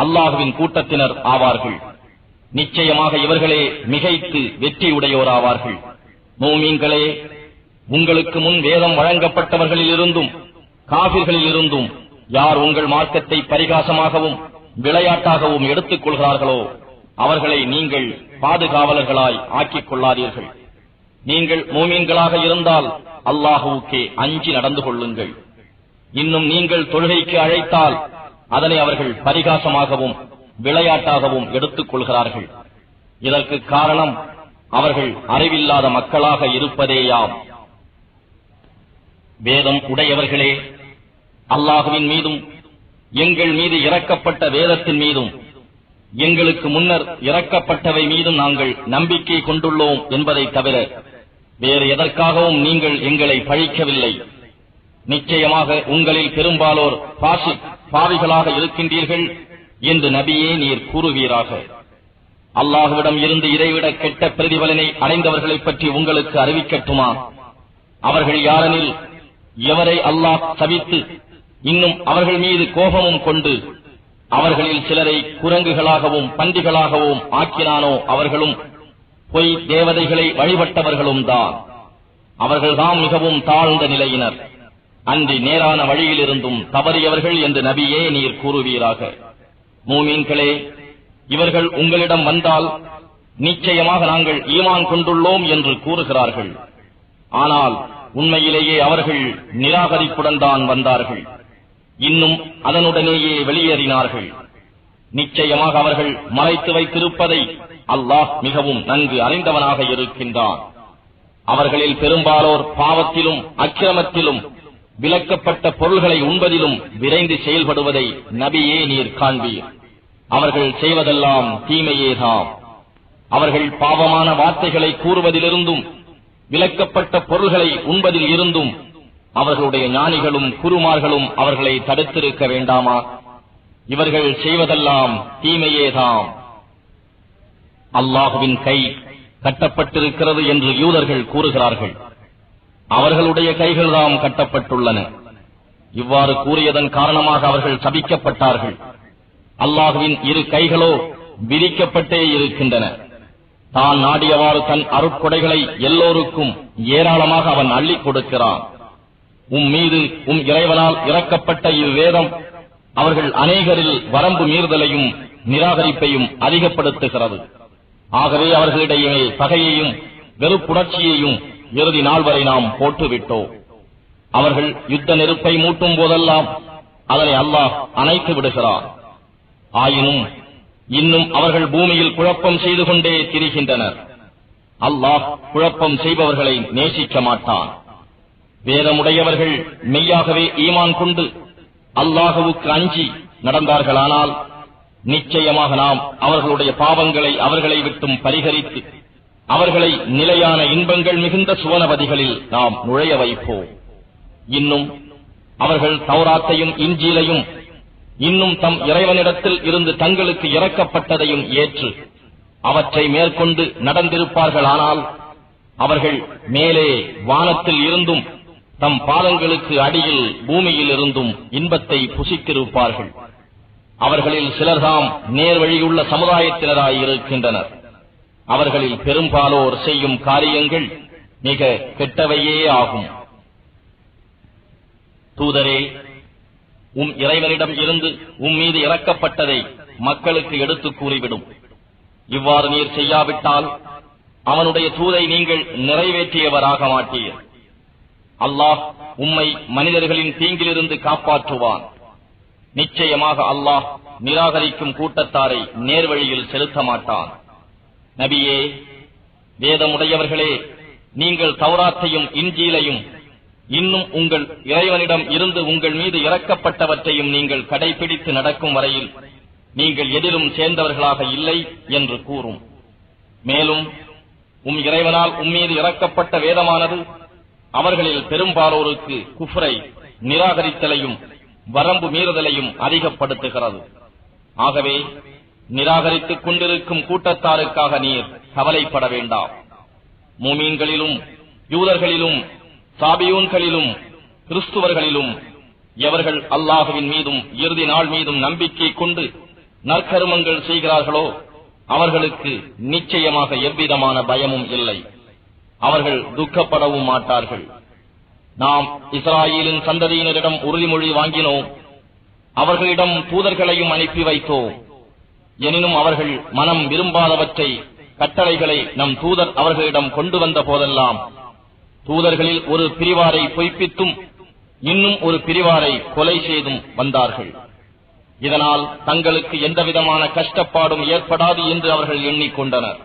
அல்லாஹுவின் கூட்டத்தினர் ஆவார்கள். நிச்சயமாக இவர்களே மிகைத்து வெற்றியுடையோராவார்கள். மோமீன்களே, உங்களுக்கு முன் வேதம் வழங்கப்பட்டவர்களிலிருந்தும் காபிர்களிலிருந்தும் யார் உங்கள் மார்க்கத்தை பரிகாசமாகவும் விளையாட்டாகவும் எடுத்துக் கொள்கிறார்களோ அவர்களை நீங்கள் பாதுகாவலர்களாய் ஆக்கிக் கொள்ளாதீர்கள். நீங்கள் மோமீன்களாக இருந்தால் அல்லாஹுவுக்கே அஞ்சி நடந்து கொள்ளுங்கள். இன்னும் நீங்கள் தொழுகைக்கு அழைத்தால் அதனை அவர்கள் பரிகாசமாகவும் விளையாட்டாகவும் எடுத்துக் கொள்கிறார்கள். இதற்கு காரணம் அவர்கள் அறிவில்லாத மக்களாக இருப்பதேயாம். வேதம் உடையவர்களே, அல்லாஹுவின் மீதும் எங்கள் மீது இறக்கப்பட்ட வேதத்தின் மீதும் எங்களுக்கு முன்னர் இறக்கப்பட்டவை மீதும் நாங்கள் நம்பிக்கை கொண்டுள்ளோம் என்பதை தவிர வேறு எதற்காகவும் நீங்கள் எங்களை பழிக்கவில்லை. நிச்சயமாக உங்களில் பெரும்பாலோர் பாவிகளாக இருக்கின்றீர்கள் என்று நபியே நீர் கூறுவீராக. அல்லாஹுவிடம் இருந்து இதைவிட கெட்ட பிரதிபலனை அடைந்தவர்களைப் பற்றி உங்களுக்கு அறிவிக்கட்டுமா? அவர்கள் யாரெனில், எவரை அல்லாஹ் சபித்து இன்னும் அவர்கள் மீது கோபமும் கொண்டு அவர்களில் சிலரை குரங்குகளாகவும் பன்றிகளாகவும் ஆக்கினானோ அவர்களும் பொய் தேவதைகளை வழிபட்டவர்களும் தான். அவர்கள்தாம் மிகவும் தாழ்ந்த நிலையினர். அன்றி நேரான வழியிலிருந்தும் தவறியவர்கள் என்று நபியே நீர் கூறுவீராக. மூமீன்களே, இவர்கள் உங்களிடம் வந்தால் நிச்சயமாக நாங்கள் ஈமான் கொண்டுள்ளோம் என்று கூறுகிறார்கள். ஆனால் உண்மையிலேயே அவர்கள் நிராகரிப்புடன் தான் வந்தார்கள். இன்னும் அதனுடனேயே வெளியேறினார்கள். நிச்சயமாக அவர்கள் மறைத்து வைத்திருப்பதை அல்லாஹ் மிகவும் நன்கு அறிந்தவனாக இருக்கின்றான். அவர்களில் பெரும்பாலோர் பாவத்திலும் அக்கிரமத்திலும் விலக்கப்பட்ட பொருள்களை உண்பதிலும் விரைந்து செயல்படுவதை நபியே நீர் காண்பீர். அவர்கள் செய்வதெல்லாம் தீமையேதாம். அவர்கள் பாவமான வார்த்தைகளை கூறுவதிலிருந்தும் விலக்கப்பட்ட பொருள்களை உண்பதில் இருந்தும் அவர்களுடைய ஞானிகளும் குருமார்களும் அவர்களை தடுத்திருக்க வேண்டாமா? இவர்கள் செய்வதெல்லாம் தீமையேதாம். அல்லாஹுவின் கை கட்டப்பட்டிருக்கிறது என்று யூதர்கள் கூறுகிறார்கள். அவர்களுடைய கைகள்தாம் கட்டப்பட்டுள்ளன. இவ்வாறு கூறியதன் காரணமாக அவர்கள் சபிக்கப்பட்டார்கள். அல்லாஹுவின் இரு கைகளோ விரிக்கப்பட்டே இருக்கின்றன. தான் நாடியவாறு தன் அருட்கொடைகளை எல்லோருக்கும் ஏராளமாக அவன் அள்ளிக் கொடுக்கிறான். மீது இறைவனால் இறக்கப்பட்ட இவ்வேதம் அவர்கள் அநேகரில் வரம்பு மீறுதலையும் நிராகரிப்பையும் அதிகப்படுத்துகிறது. ஆகவே அவர்களிடையே பகையையும் வெறுப்புணர்ச்சியையும் இறுதி நாள் வரை நாம் போட்டுவிட்டோம். அவர்கள் யுத்த நெருப்பை மூட்டும் போதெல்லாம் அதனை அல்லாஹ் அணைத்து விடுகிறார். ஆயினும் இன்னும் அவர்கள் பூமியில் குழப்பம் செய்து கொண்டே திரிகின்றனர். அல்லாஹ் குழப்பம் செய்பவர்களை நேசிக்க மாட்டான். வேதமுடையவர்கள் மெய்யாகவே ஈமான் கொண்டு அல்லாஹுவுக்கு அஞ்சி நடந்தார்களானால் நிச்சயமாக நாம் அவர்களுடைய பாவங்களை அவர்களை விட்டும் பரிகரித்து அவர்களை நிலையான இன்பங்கள் மிகுந்த சுவனவதிகளில் நாம் நுழைய வைப்போம். இன்னும் அவர்கள் தௌராத்தையும் இஞ்சீலையும் இன்னும் தம் இறைவனிடத்தில் இருந்து தங்களுக்கு இறக்கப்பட்டதையும் ஏற்று அவற்றை மேற்கொண்டு நடந்திருப்பார்களானால் அவர்கள் மேலே வானத்தில் இருந்தும் தம் பாதங்களுக்கு அடியில் பூமியில் இருந்தும் இன்பத்தை புசித்திருப்பார்கள். அவர்களில் சிலர்தாம் நேர்வழியுள்ள சமுதாயத்தினராயிருக்கின்றனர். அவர்களில் பெரும்பாலோர் செய்யும் காரியங்கள் மிக கெட்டவையே ஆகும். தூதரே, இறைவனிடம் இருந்து மீது இறக்கப்பட்டதை மக்களுக்கு எடுத்துக் கூறிவிடும். இவ்வாறு நீர் செய்யாவிட்டால் அவனுடைய தூதை நீங்கள் நிறைவேற்றியவராக மாட்டீர். அல்லாஹ் உம்மை மனிதர்களின் தீங்கிலிருந்து காப்பாற்றுவான். நிச்சயமாக அல்லாஹ் நிராகரிக்கும் கூட்டத்தாரை நேர்வழியில் செலுத்த மாட்டான். நபியே, வேதமுடையவர்களே, நீங்கள் தௌராத்தையும் இன்ஜீலையும் இன்னும் உங்கள் இறைவனிடம் இருந்து உங்கள் மீது இறக்கப்பட்டவற்றையும் நீங்கள் கடைபிடித்து நடக்கும் வரையில் நீங்கள் எதிலும் சேர்ந்தவர்களாக இல்லை என்று கூறும். மேலும் இறைவனால் உம்மீது இறக்கப்பட்ட வேதமானது அவர்களில் பெரும்பாலோருக்கு குஃப்ரை நிராகரித்தலையும் வரம்பு மீறுதலையும் அதிகப்படுத்துகிறது. ஆகவே நிராகரித்துக் கொண்டிருக்கும் கூட்டத்தாருக்காக நீர் கவலைப்பட வேண்டாம். மூமீன்களிலும் யூதர்களிலும் சாபியூன்களிலும் கிறிஸ்துவர்களிலும் எவர்கள் அல்லாஹுவின் மீதும் இறுதி நாள் மீதும் நம்பிக்கை கொண்டு நற்கருமங்கள் செய்கிறார்களோ அவர்களுக்கு நிச்சயமாக எவ்விதமான பயமும் இல்லை. அவர்கள் துக்கப்படவும் மாட்டார்கள். நாம் இஸ்ராயேலின் சந்ததியினரிடம் உறுதிமொழி வாங்கினோம். அவர்களிடம் தூதர்களையும் அனுப்பி வைத்தோம். எனினும் அவர்கள் மனம் விரும்பாதவற்றை கட்டளைகளை நம் தூதர் அவர்களிடம் கொண்டு வந்த போதெல்லாம் தூதர்களில் ஒரு பிரிவாரை பொய்ப்பித்தும் இன்னும் ஒரு பிரிவாரை கொலை செய்தும் வந்தார்கள். இதனால் தங்களுக்கு எந்தவிதமான கஷ்டப்பாடும் ஏற்படாது என்று அவர்கள் எண்ணிக்கொண்டனர்.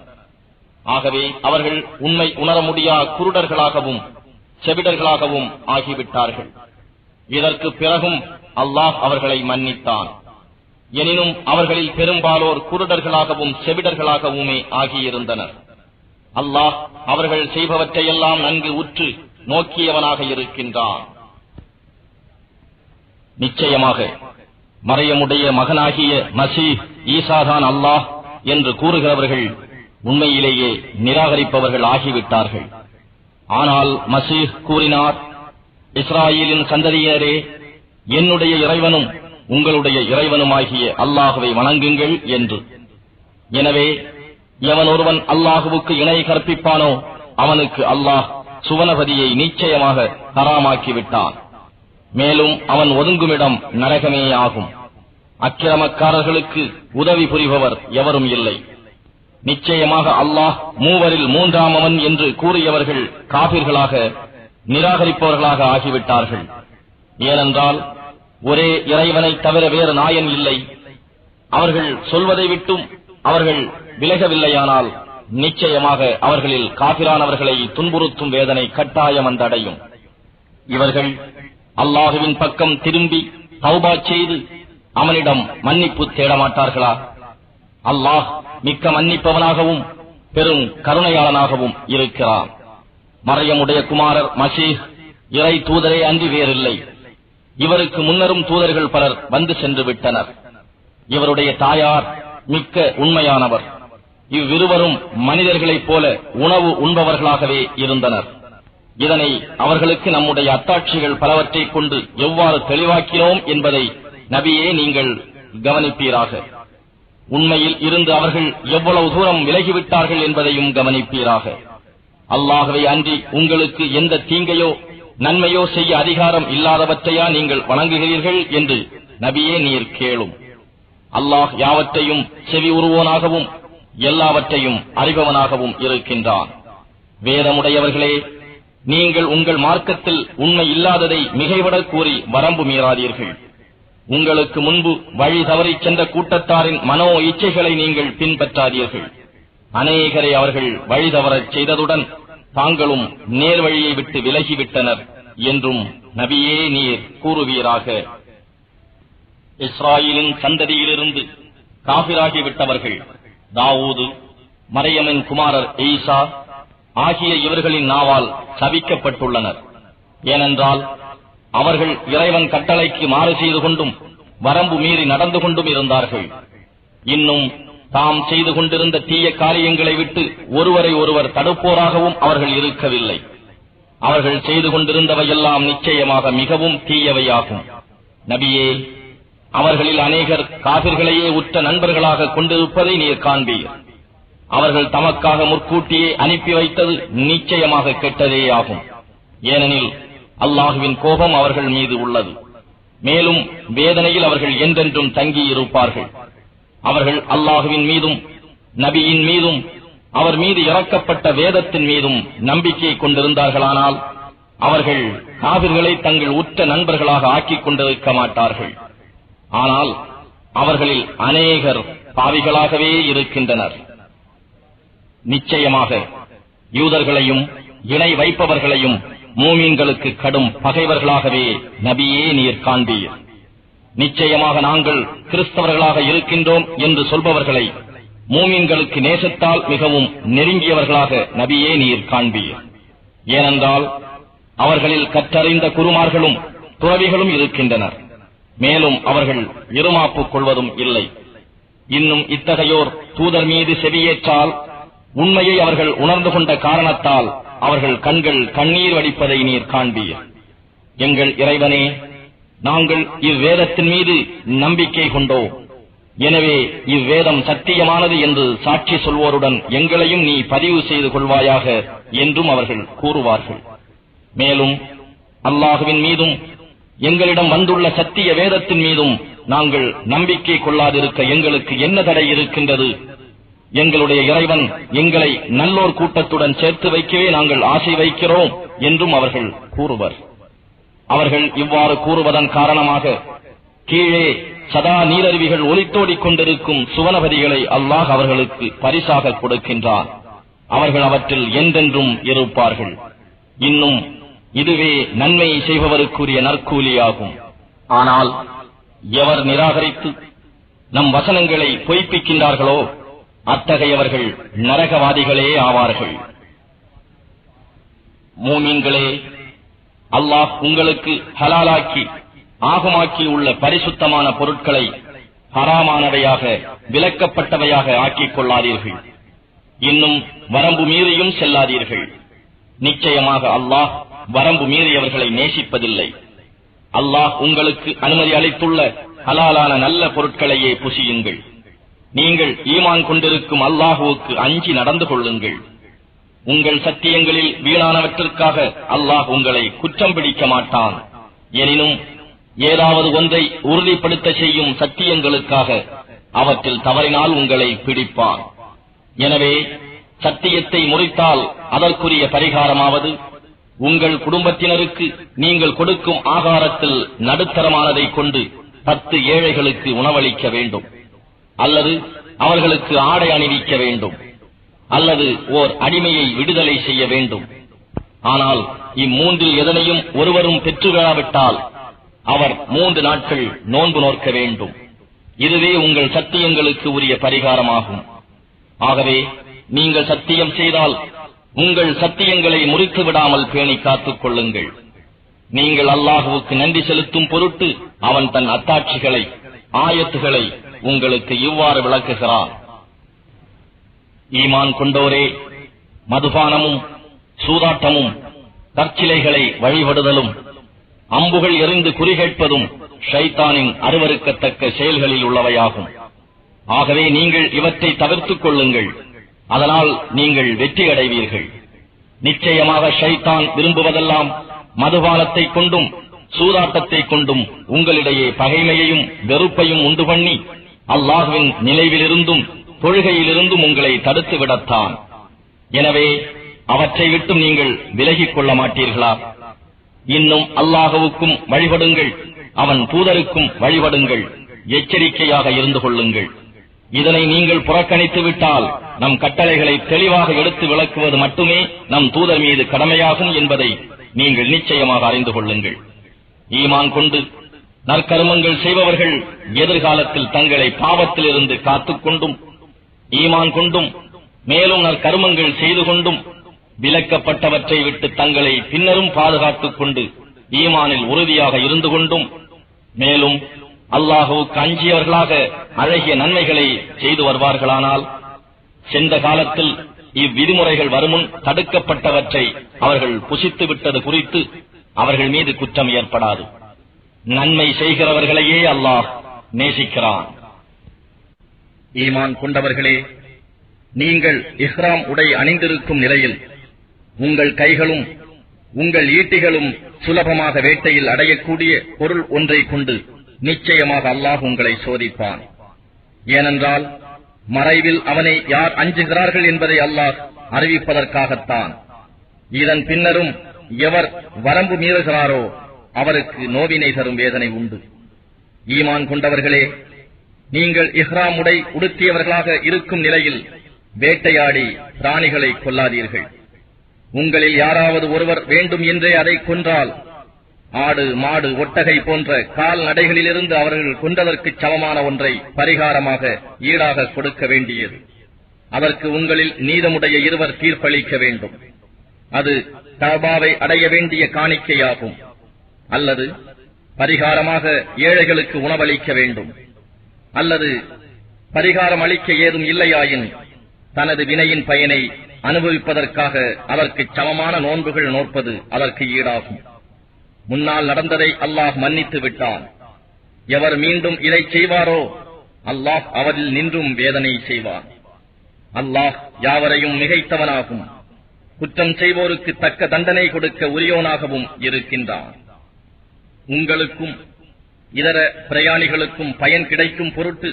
ஆகவே அவர்கள் உண்மை உணர முடியா குருடர்களாகவும் செவிடர்களாகவும் ஆகிவிட்டார்கள். இதற்கு பிறகும் அல்லாஹ் அவர்களை மன்னித்தான். எனினும் அவர்களில் பெரும்பாலோர் குருடர்களாகவும் செவிடர்களாகவுமே ஆகியிருந்தனர். அல்லாஹ் அவர்கள் செய்பவற்றையெல்லாம் நன்கு உற்று நோக்கியவனாக இருக்கின்றான். நிச்சயமாக மரியமுடைய மகனாகிய மசீஹ் ஈசாதான் அல்லாஹ் என்று கூறுகிறவர்கள் உண்மையிலேயே நிராகரிப்பவர்கள் ஆகிவிட்டார்கள். ஆனால் மசீஹ் கூறினார், இஸ்ராயேலின் சந்ததியினரே, என்னுடைய இறைவனும் உங்களுடைய இறைவனுமாகிய அல்லாஹுவை வணங்குங்கள் என்று. எனவே எவன் ஒருவன் அல்லாஹுவுக்கு இணை கற்பிப்பானோ அவனுக்கு அல்லாஹ் சுவனபதியை நிச்சயமாக ஹராமாக்கிவிட்டான். மேலும் அவன் ஒதுங்குமிடம் நரகமே ஆகும். அக்கிரமக்காரர்களுக்கு உதவி புரிபவர் எவரும் இல்லை. நிச்சயமாக அல்லாஹ் மூவரில் மூன்றாமவன் என்று கூறியவர்கள் காபிர்களாக நிராகரிப்பவர்களாக ஆகிவிட்டார்கள். ஏனென்றால் ஒரே இறைவனை தவிர வேறு நாயன் இல்லை. அவர்கள் சொல்வதை விட்டும் அவர்கள் விலகவில்லையானால் நிச்சயமாக அவர்களில் காபிரானவர்களை துன்புறுத்தும் வேதனை கட்டாயம் வந்தடையும். இவர்கள் அல்லாஹுவின் பக்கம் திரும்பி தௌபா செய்து அவனிடம் மன்னிப்பு தேடமாட்டார்களா? அல்லாஹ் மிக்க மன்னிப்பவனாகவும் பெரும் கருணையாளனாகவும் இருக்கிறான். மரியமுடைய குமாரர் மசீஹ் இறை தூதரே அன்றி வேறில்லை. இவருக்கு முன்னரும் தூதர்கள் பலர் வந்து சென்று விட்டனர். இவருடைய தாயார் மிக்க உண்மையானவர். இவ்விருவரும் மனிதர்களைப் போல உணவு உண்பவர்களாகவே இருந்தனர். இதனை அவர்களுக்கு நம்முடைய அத்தாட்சிகள் பலவற்றைக் கொண்டு எவ்வாறு தெளிவாக்கினோம் என்பதை நபியே நீங்கள் கவனிப்பீராக. உண்மையில் இருந்து அவர்கள் எவ்வளவு தூரம் விலகிவிட்டார்கள் என்பதையும் கவனிப்பீராக. அல்லாஹ்வை அன்றி உங்களுக்கு எந்த தீங்கையோ நன்மையோ செய்ய அதிகாரம் இல்லாதவற்றையா நீங்கள் வணங்குகிறீர்கள் என்று நபியே நீர் கேளும். அல்லாஹ் யாவற்றையும் செவி உருவோனாகவும் எல்லாவற்றையும் அறிபவனாகவும் இருக்கின்றான். வேதமுடையவர்களே, நீங்கள் உங்கள் மார்க்கத்தில் உண்மை இல்லாததை மிகைவிடக் கூறி வரம்பு மீறாதீர்கள். உங்களுக்கு முன்பு வழி தவறிச் சென்ற கூட்டத்தாரின் மனோ இச்சைகளை நீங்கள் பின்பற்றாதீர்கள். அநேகரை அவர்கள் வழி தவறச் செய்ததுடன் தாங்களும் நேர்வழியை விட்டு விலகிவிட்டனர் என்றும் நபியே நீர் கூறுவீராக. இஸ்ராயேலின் சந்ததியிலிருந்து காபிராகிவிட்டவர்கள் தாவூது, மரியமின் குமாரர் ஈசா ஆகிய இவர்களின் நாவால் சபிக்கப்பட்டுள்ளனர். ஏனென்றால் அவர்கள் இறைவன் கட்டளைக்கு மாறு செய்து கொண்டும் வரம்பு மீறி நடந்து கொண்டும் இருந்தார்கள். இன்னும் தாம் செய்து கொண்டிருந்த தீய காரியங்களை விட்டு ஒருவரை ஒருவர் தடுப்போராகவும் அவர்கள் இருக்கவில்லை. அவர்கள் செய்து கொண்டிருந்தவையெல்லாம் நிச்சயமாக மிகவும் தீயவையாகும். நபியே, அவர்களில் அநேகர் காபிர்களையே உற்ற நண்பர்களாக கொண்டிருப்பதை நீர் காண்பீர். அவர்கள் தமக்காக முற்கூட்டியே அனுப்பி வைத்தது நிச்சயமாக கெட்டதேயாகும். ஏனெனில் அல்லாஹுவின் கோபம் அவர்கள் மீது உள்ளது. மேலும் வேதனையில் அவர்கள் என்றென்றும் தங்கியிருப்பார்கள். அவர்கள் அல்லாஹுவின் மீதும் நபியின் மீதும் அவர் மீது இறக்கப்பட்ட வேதத்தின் மீதும் நம்பிக்கை கொண்டிருந்தார்களானால் அவர்கள் காபிர்களை தங்கள் உற்ற நண்பர்களாக ஆக்கிக் கொண்டிருக்க மாட்டார்கள். ஆனால் அவர்களில் அநேகர் பாவிகளாகவே இருக்கின்றனர். நிச்சயமாக யூதர்களையும் இணை வைப்பவர்களையும் மூமீன்களுக்கு கடும் பகைவர்களாகவே நபியே நீர் காண்பீர். நிச்சயமாக நாங்கள் கிறிஸ்தவர்களாக இருக்கின்றோம் என்று சொல்பவர்களை மூமீன்களுக்கு நேசத்தால் மிகவும் நெருங்கியவர்களாக நபியே நீர் காண்பீர். ஏனென்றால் அவர்களில் கற்றறிந்த குருமார்களும் துறவிகளும் இருக்கின்றனர். மேலும் அவர்கள் இருமாப்புக் கொள்வதும் இல்லை. இன்னும் இத்தகையோர் தூதர் மீது செவியேற்றால் உண்மையை அவர்கள் உணர்ந்து கொண்ட காரணத்தால் அவர்கள் கண்கள் கண்ணீர் வடிப்பதை நீர் காண்பீர். எங்கள் இறைவனே, நாங்கள் இவ்வேதத்தின் மீது நம்பிக்கை கொண்டோம். எனவே இவ்வேதம் சத்தியமானது என்று சாட்சி சொல்வோருடன் எங்களையும் நீ பதிவு செய்து கொள்வாயாக என்றும் அவர்கள் கூறுவார்கள். மேலும் அல்லாஹுவின் மீதும் எங்களிடம் வந்துள்ள சத்திய வேதத்தின் மீதும் நாங்கள் நம்பிக்கை கொள்ளாதிருக்க எங்களுக்கு என்ன தடை இருக்கின்றது? எங்களுடைய இறைவன் எங்களை நல்லோர் கூட்டத்துடன் சேர்த்து வைக்கவே நாங்கள் ஆசை வைக்கிறோம் என்றும் அவர்கள் கூறுவர். அவர்கள் இவ்வாறு கூறுவதன் காரணமாக கீழே சதா நீரருவிகள் ஒலித்தோடிக் கொண்டிருக்கும் சுவனபதிகளை அல்லாஹ் அவர்களுக்கு பரிசாக கொடுக்கின்றான். அவர்கள் அவற்றில் என்றென்றும் இருப்பார்கள். இன்னும் இதுவே நன்மை செய்பவருக்குரிய நற்கூலியாகும். ஆனால் எவர் நிராகரித்து நம் வசனங்களை பொய்ப்பிக்கின்றார்களோ அத்தகையவர்கள் நரகவாதிகளே ஆவார்கள். மூமின்களே, அல்லாஹ் உங்களுக்கு ஹலாலாக்கி ஆகமாக்கி உள்ள பரிசுத்தமான பொருட்களை ஹராமானவையாக விலக்கப்பட்டவையாக ஆக்கிக் கொள்ளாதீர்கள். இன்னும் வரம்பு மீறியும் செல்லாதீர்கள். நிச்சயமாக அல்லாஹ் வரம்பு மீறியவர்களை நேசிப்பதில்லை. அல்லாஹ் உங்களுக்கு அனுமதி அளித்துள்ள ஹலாலான நல்ல பொருட்களையே புசியுங்கள். நீங்கள் ஈமான் கொண்டிருக்கும் அல்லாஹுவுக்கு அஞ்சி நடந்து கொள்ளுங்கள். உங்கள் சத்தியங்களில் வீணானவற்றிற்காக அல்லாஹ் உங்களை குற்றம் பிடிக்க மாட்டான். எனினும் ஏதாவது ஒன்றை உறுதிப்படுத்த செய்யும் சத்தியங்களுக்காக அவற்றில் தவறினால் உங்களை பிடிப்பான். எனவே சத்தியத்தை முறித்தால் அதற்குரிய பரிகாரமாவது உங்கள் குடும்பத்தினருக்கு நீங்கள் கொடுக்கும் ஆகாரத்தில் நடுத்தரமானதை கொண்டு 10 ஏழைகளுக்கு உணவளிக்க வேண்டும், அல்லது அவர்களுக்கு ஆடை அணிவிக்க வேண்டும், அல்லது ஓர் அடிமையை விடுதலை செய்ய வேண்டும். ஆனால் இம்மூன்றில் எதனையும் ஒருவரும் பெற்றுவிடாவிட்டால் அவர் 3 நாட்கள் நோன்பு நோக்க வேண்டும். இதுவே உங்கள் சத்தியங்களுக்கு உரிய பரிகாரமாகும். ஆகவே நீங்கள் சத்தியம் செய்தால் உங்கள் சத்தியங்களை முறித்து விடாமல் பேணி காத்துக் கொள்ளுங்கள். நீங்கள் அல்லாஹுவுக்கு நன்றி செலுத்தும் பொருட்டு அவன் தன் அத்தாட்சிகளை, ஆயத்துகளை உங்களுக்கு இவ்வாறு விளக்குகிறான். ஈமான் கொண்டோரே, மதுபானமும் சூதாட்டமும் கற்சிலைகளை வழிபடுதலும் அம்புகள் எறிந்து குறிகேட்பதும் ஷைத்தானின் அருவருக்கத்தக்க செயல்களில் உள்ளவையாகும். ஆகவே நீங்கள் இவற்றை தவிர்த்துக் கொள்ளுங்கள். அதனால் நீங்கள் வெற்றி அடைவீர்கள். நிச்சயமாக ஷைத்தான் விரும்புவதெல்லாம் மதுபானத்தை கொண்டும் சூதாட்டத்தை கொண்டும் உங்களிடையே பகைமையையும் வெறுப்பையும் உண்டு பண்ணி அல்லாஹ்வின் நினைவிலிருந்தும் தொழுகையிலிருந்தும் உங்களை தடுத்து விடத்தான். எனவே அவற்றை விட்டும் நீங்கள் விலகிக் கொள்ள மாட்டீர்களா? இன்னும் அல்லாஹ்வுக்கும் வழிபடுங்கள், அவன் தூதருக்கும் வழிபடுங்கள், எச்சரிக்கையாக இருந்து கொள்ளுங்கள். இதனை நீங்கள் புறக்கணித்து விட்டால் நம் கட்டளைகளை தெளிவாக எடுத்து விளக்குவது மட்டுமே நம் தூதர் மீது கடமையாகும் என்பதை நீங்கள் நிச்சயமாக அறிந்து கொள்ளுங்கள். ஈமான் கொண்டு நற்கர்மங்கள் செய்பவர்கள் எதிர்காலத்தில் தங்களை பாவத்திலிருந்து காத்துக்கொண்டும் ஈமான் கொண்டும் மேலும் நற்கர்மங்கள் செய்து கொண்டும் விலக்கப்பட்டவற்றை விட்டு தங்களை பின்னரும் பாதுகாத்துக் கொண்டு ஈமானில் உறுதியாக இருந்து கொண்டும் மேலும் அல்லாஹுவுக்கு அஞ்சியவர்களாக அழகிய நன்மைகளை செய்து வருவார்களானால் சென்ற காலத்தில் இவ்விதிமுறைகள் வருமுன் தடுக்கப்பட்டவற்றை அவர்கள் புசித்து விட்டது குறித்து அவர்கள் மீது குற்றம் ஏற்படாது. நன்மை செய்கிறவர்களையே அல்லாஹ் நேசிக்கிறான். ஈமான் கொண்டவர்களே, நீங்கள் இஹ்ராம் உடை அணிந்திருக்கும் நிலையில் உங்கள் கைகளும் உங்கள் ஈட்டிகளும் சுலபமாக வேட்டையில் அடையக்கூடிய பொருள் ஒன்றை கொண்டு நிச்சயமாக அல்லாஹ் உங்களை சோதிப்பான். ஏனென்றால் மறைவில் அவனை யார் அஞ்சுகிறார்கள் என்பதை அல்லாஹ் அறிவிப்பதற்காகத்தான். இதன் பின்னரும் எவர் வரம்பு மீறுகிறாரோ அவருக்கு நோவினை தரும் வேதனை உண்டு. ஈமான் கொண்டவர்களே, நீங்கள் இஹ்ராம் உடை உடுத்தியவர்களாக இருக்கும் நிலையில் வேட்டையாடி பிராணிகளை கொல்லாதீர்கள். உங்களில் யாராவது ஒருவர் வேண்டும் என்றே அதை கொன்றால் ஆடு, மாடு, ஒட்டகை போன்ற கால்நடைகளிலிருந்து அவர்கள் கொண்டதற்கு சமமான ஒன்றை பரிகாரமாக ஈடாக கொடுக்க வேண்டியது. அதற்கு உங்களில் நீதமுடைய இருவர் தீர்ப்பளிக்க வேண்டும். அது கஅபாவை அடைய வேண்டிய காணிக்கையாகும். அல்லது பரிகாரமாக ஏழைகளுக்கு உணவளிக்க வேண்டும். அல்லது பரிகாரம் அளிக்க ஏதும் இல்லையாயின் தனது வினையின் பயனை அனுபவிப்பதற்காக அதற்கு சமமான நோன்புகள் நோற்பது அதற்கு ஈடாகும். முன்னால் நடந்ததை அல்லாஹ் மன்னித்து விட்டான். எவர் மீண்டும் இதை செய்வாரோ அல்லாஹ் அவரில் நின்றும் வேதனை செய்வான். அல்லாஹ் யாவரையும் மிகைத்தவனாகும். குற்றம் செய்வோருக்கு தக்க தண்டனை கொடுக்க உரியோனாகவும் இருக்கின்றான். உங்களுக்கும் இதர பிரயாணிகளுக்கும் பயன் கிடைக்கும் பொருட்டு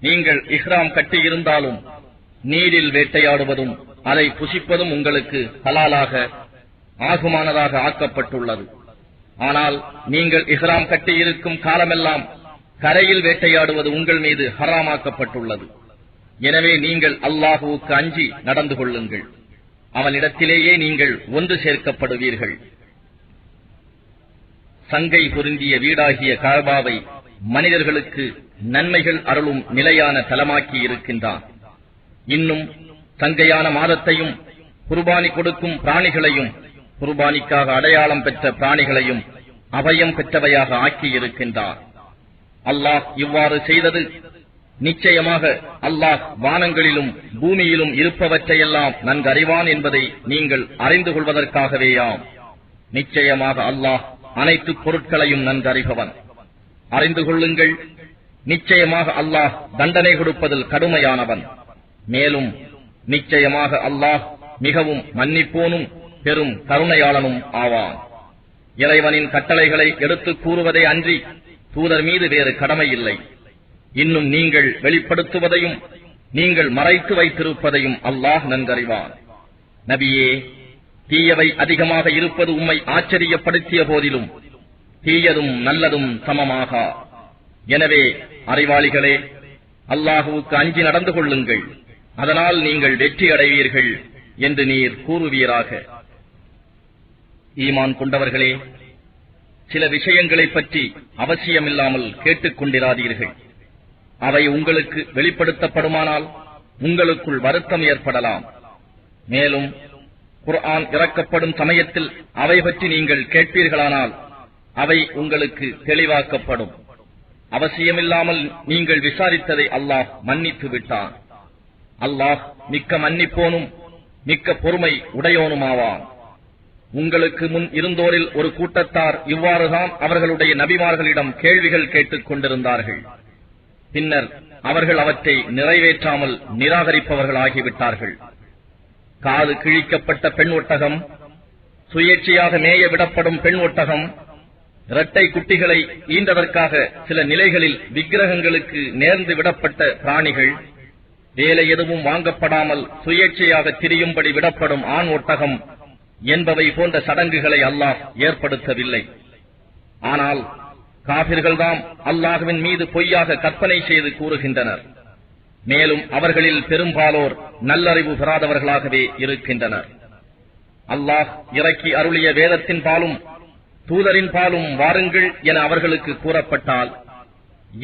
நீங்கள் இஹ்ராம் கட்டியிருந்தாலும் நீரில் வேட்டையாடுவதும் அதை புசிப்பதும் உங்களுக்கு ஹலாலாக ஆகுமானதாக ஆக்கப்பட்டுள்ளது. ஆனால் நீங்கள் இஹ்ராம் கட்டியிருக்கும் காலமெல்லாம் கரையில் வேட்டையாடுவது உங்கள் மீது ஹராமாக்கப்பட்டுள்ளது. எனவே நீங்கள் அல்லாஹுவுக்கு அஞ்சி நடந்து கொள்ளுங்கள். அவனிடத்திலேயே நீங்கள் ஒன்று சேர்க்கப்படுவீர்கள். சங்கை பொருந்திய வீடாகிய கஅபாவை மனிதர்களுக்கு நன்மைகள் அருளும் நிலையான தலமாக்கி இருக்கின்றான். இன்னும் சங்கையான மாதத்தையும் குர்பானி கொடுக்கும் பிராணிகளையும் குர்பானிக்காக அடையாளம் பெற்ற பிராணிகளையும் அபயம் பெற்றவையாக ஆக்கி இருக்கின்றார். அல்லாஹ் இவ்வாறு செய்தது நிச்சயமாக அல்லாஹ் வானங்களிலும் பூமியிலும் இருப்பவற்றையெல்லாம் நன்கறிவான் என்பதை நீங்கள் அறிந்து கொள்வதற்காகவேயாம். நிச்சயமாக அல்லாஹ் அனைத்து பொருட்களையும் நன்கறிபவன். அறிந்து கொள்ளுங்கள், நிச்சயமாக அல்லாஹ் தண்டனை கொடுப்பதில் கடுமையானவன். மேலும் நிச்சயமாக அல்லாஹ் மிகவும் மன்னிப்போனும் பெரும் கருணையாளனும் ஆவான். இறைவனின் கட்டளைகளை எடுத்துக் கூறுவதே அன்றி தூதர் மீது வேறு கடமை இல்லை. இன்னும் நீங்கள் வெளிப்படுத்துவதையும் நீங்கள் மறைத்து வைத்திருப்பதையும் அல்லாஹ் நன்கறிவான். நபியே, தீயவை அதிகமாக இருப்பது உம்மை ஆச்சரியப்படுத்திய போதிலும் தீயதும் நல்லதும் சமமாக. எனவே அறிவாளிகளே, அல்லாஹுவுக்கு அஞ்சி நடந்து கொள்ளுங்கள். அதனால் நீங்கள் வெற்றி அடைவீர்கள் என்று நீர் கூறுவீராக. ஈமான் கொண்டவர்களே, சில விஷயங்களைப் பற்றி அவசியமில்லாமல் கேட்டுக் கொண்டிராதீர்கள். அவை உங்களுக்கு வெளிப்படுத்தப்படுமானால் உங்களுக்குள் வருத்தம் ஏற்படலாம். மேலும் குர்ஆன் இறக்கப்படும் சமயத்தில் அவை பற்றி நீங்கள் கேட்பீர்களானால் அவை உங்களுக்கு தெளிவாக்கப்படும். அவசியமில்லாமல் நீங்கள் விசாரித்ததை அல்லாஹ் மன்னித்து விட்டான். அல்லாஹ் மிக்க மன்னிப்போனும் மிக்க பொறுமை உடையோனுமாவான். உங்களுக்கு முன் இருந்தோரில் ஒரு கூட்டத்தார் இவ்வாறுதான் அவர்களுடைய நபிமார்களிடம் கேள்விகள் கேட்டுக் கொண்டிருந்தார்கள். பின்னர் அவர்கள் அவற்றை நிறைவேற்றாமல் நிராகரிப்பவர்களாகிவிட்டார்கள். காது கிழிக்கப்பட்ட பெண் ஒட்டகம், சுயேட்சையாக மேய விடப்படும் பெண் ஒட்டகம், இரட்டை குட்டிகளை ஈன்றதற்காக சில நிலைகளில் விக்கிரகங்களுக்கு நேர்ந்து விடப்பட்ட பிராணிகள், வேலை எதுவும் வாங்கப்படாமல் சுயேட்சையாக திரியும்படி விடப்படும் ஆண் ஒட்டகம் என்பவை போன்ற சடங்குகளை அல்லாஹ் ஏற்படுத்தவில்லை. ஆனால் காபிர்கள்தாம் அல்லாஹ்வின் மீது பொய்யாக கற்பனை செய்து கூறுகின்றனர். மேலும் அவர்களில் பெரும்பாலோர் நல்லறிவு பெறாதவர்களாகவே இருக்கின்றனர். அல்லாஹ் இறக்கி அருளிய வேதத்தின் பாலும் தூதரின் பாலும் வாருங்கள் என அவர்களுக்கு கூறப்பட்டால்,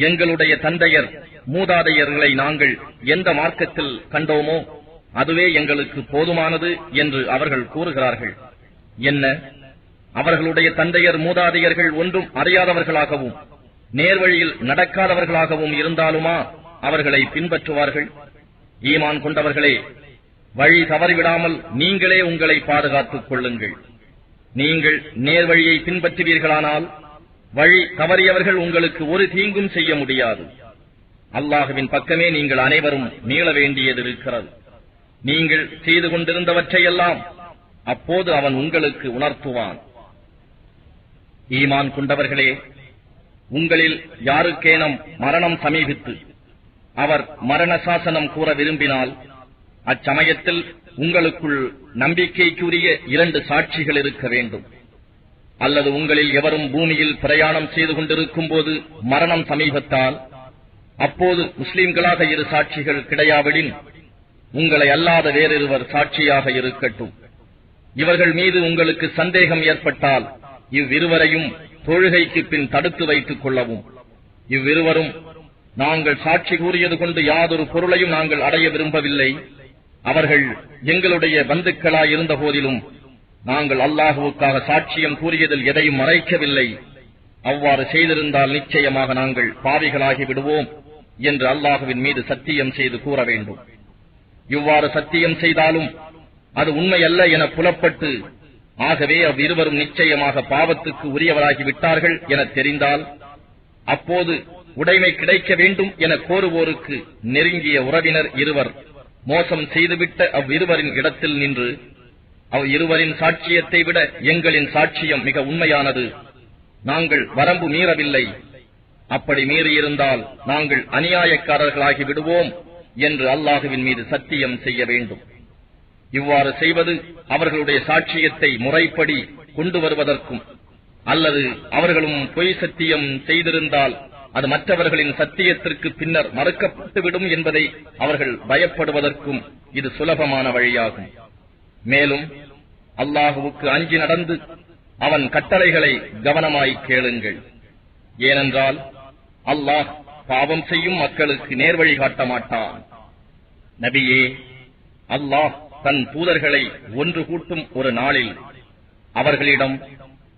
எங்களுடைய தந்தையர் மூதாதையர்களை நாங்கள் எந்த மார்க்கத்தில் கண்டோமோ அதுவே எங்களுக்கு போதுமானது என்று அவர்கள் கூறுகிறார்கள். என்ன, அவர்களுடைய தந்தையர் மூதாதையர்கள் ஒன்றும் அறியாதவர்களாகவும் நேர்வழியில் நடக்காதவர்களாகவும் இருந்தாலுமா அவர்களை பின்பற்றுவார்கள்? ஈமான் கொண்டவர்களே, வழி தவறிவிடாமல் நீங்களே உங்களை பாதுகாத்துக் கொள்ளுங்கள். நீங்கள் நேர்வழியை பின்பற்றுவீர்களானால் வழி தவறியவர்கள் உங்களுக்கு ஒரு தீங்கும் செய்ய முடியாது. அல்லாஹ்வின் பக்கமே நீங்கள் அனைவரும் மீள வேண்டியது இருக்கிறது. நீங்கள் செய்து கொண்டிருந்தவற்றையெல்லாம் அப்போது அவன் உங்களுக்கு உணர்த்துவான். ஈமான் கொண்டவர்களே, உங்களில் யாருக்கேனும் மரணம் சமீபித்து அவர் மரண சாசனம் கூற விரும்பினால் அச்சமயத்தில் உங்களுக்குள் நம்பிக்கைக்குரிய 2 சாட்சிகள் இருக்க வேண்டும். அல்லது உங்களில் எவரும் பூமியில் பிரயாணம் செய்து கொண்டிருக்கும் போது மரணம் சமீபத்தால் அப்போது முஸ்லிம்களாக 2 சாட்சிகள் கிடையாவிடின் உங்களை அல்லாத வேறிருவர் சாட்சியாக இருக்கட்டும். இவர்கள் மீது உங்களுக்கு சந்தேகம் ஏற்பட்டால் இவ்விருவரையும் தொழுகைக்கு பின் தடுத்து வைத்துக் கொள்ளவும். இவ்விருவரும், நாங்கள் சாட்சி கூறியது கொண்டு யாதொரு பொருளையும் நாங்கள் அடைய விரும்பவில்லை. அவர்கள் எங்களுடைய பந்துக்களாயிருந்த போதிலும் நாங்கள் அல்லாஹுவுக்காக சாட்சியம் கூறியதில் எதையும் மறைக்கவில்லை. அவ்வாறு செய்திருந்தால் நிச்சயமாக நாங்கள் பாவிகளாகி விடுவோம் என்று அல்லாஹுவின் மீது சத்தியம் செய்து கூற வேண்டும். இவ்வாறு சத்தியம் செய்தாலும் அது உண்மையல்ல என புலப்பட்டு, ஆகவே அவ்விருவரும் நிச்சயமாக பாவத்துக்கு உரியவராகிவிட்டார்கள் என தெரிந்தால், அப்போது உடைமை கிடைக்க வேண்டும் என கோருவோருக்கு நெருங்கிய உறவினர் இருவர் மோசம் செய்துவிட்ட அவ்விருவரின் இடத்தில் நின்று, அவ்விருவரின் சாட்சியத்தை விட எங்களின் சாட்சியம் மிக உண்மையானது, நாங்கள் வரம்பு மீறவில்லை, அப்படி மீறியிருந்தால் நாங்கள் அநியாயக்காரர்களாகி விடுவோம் என்று அல்லாஹுவின் மீது சத்தியம் செய்ய வேண்டும். இவ்வாறு செய்வது அவர்களுடைய சாட்சியத்தை முறைப்படி கொண்டு வருவதற்கும், அல்லது அவர்களும் பொய் சத்தியம் செய்திருந்தால் அது மற்றவர்களின் சத்தியத்திற்கு பின்னர் மறுக்கப்பட்டுவிடும் என்பதை அவர்கள் பயப்படுவதற்கும் இது சுலபமான வழியாகும். மேலும் அல்லாஹுவுக்கு அஞ்சி நடந்து அவன் கட்டளைகளை கவனமாய் கேளுங்கள். ஏனென்றால் அல்லாஹ் பாவம் செய்யும் மக்களுக்கு நேர்வழி காட்ட மாட்டான். நபியே, அல்லாஹ் தன் தூதர்களை ஒன்று கூட்டும் ஒரு நாளில் அவர்களிடம்,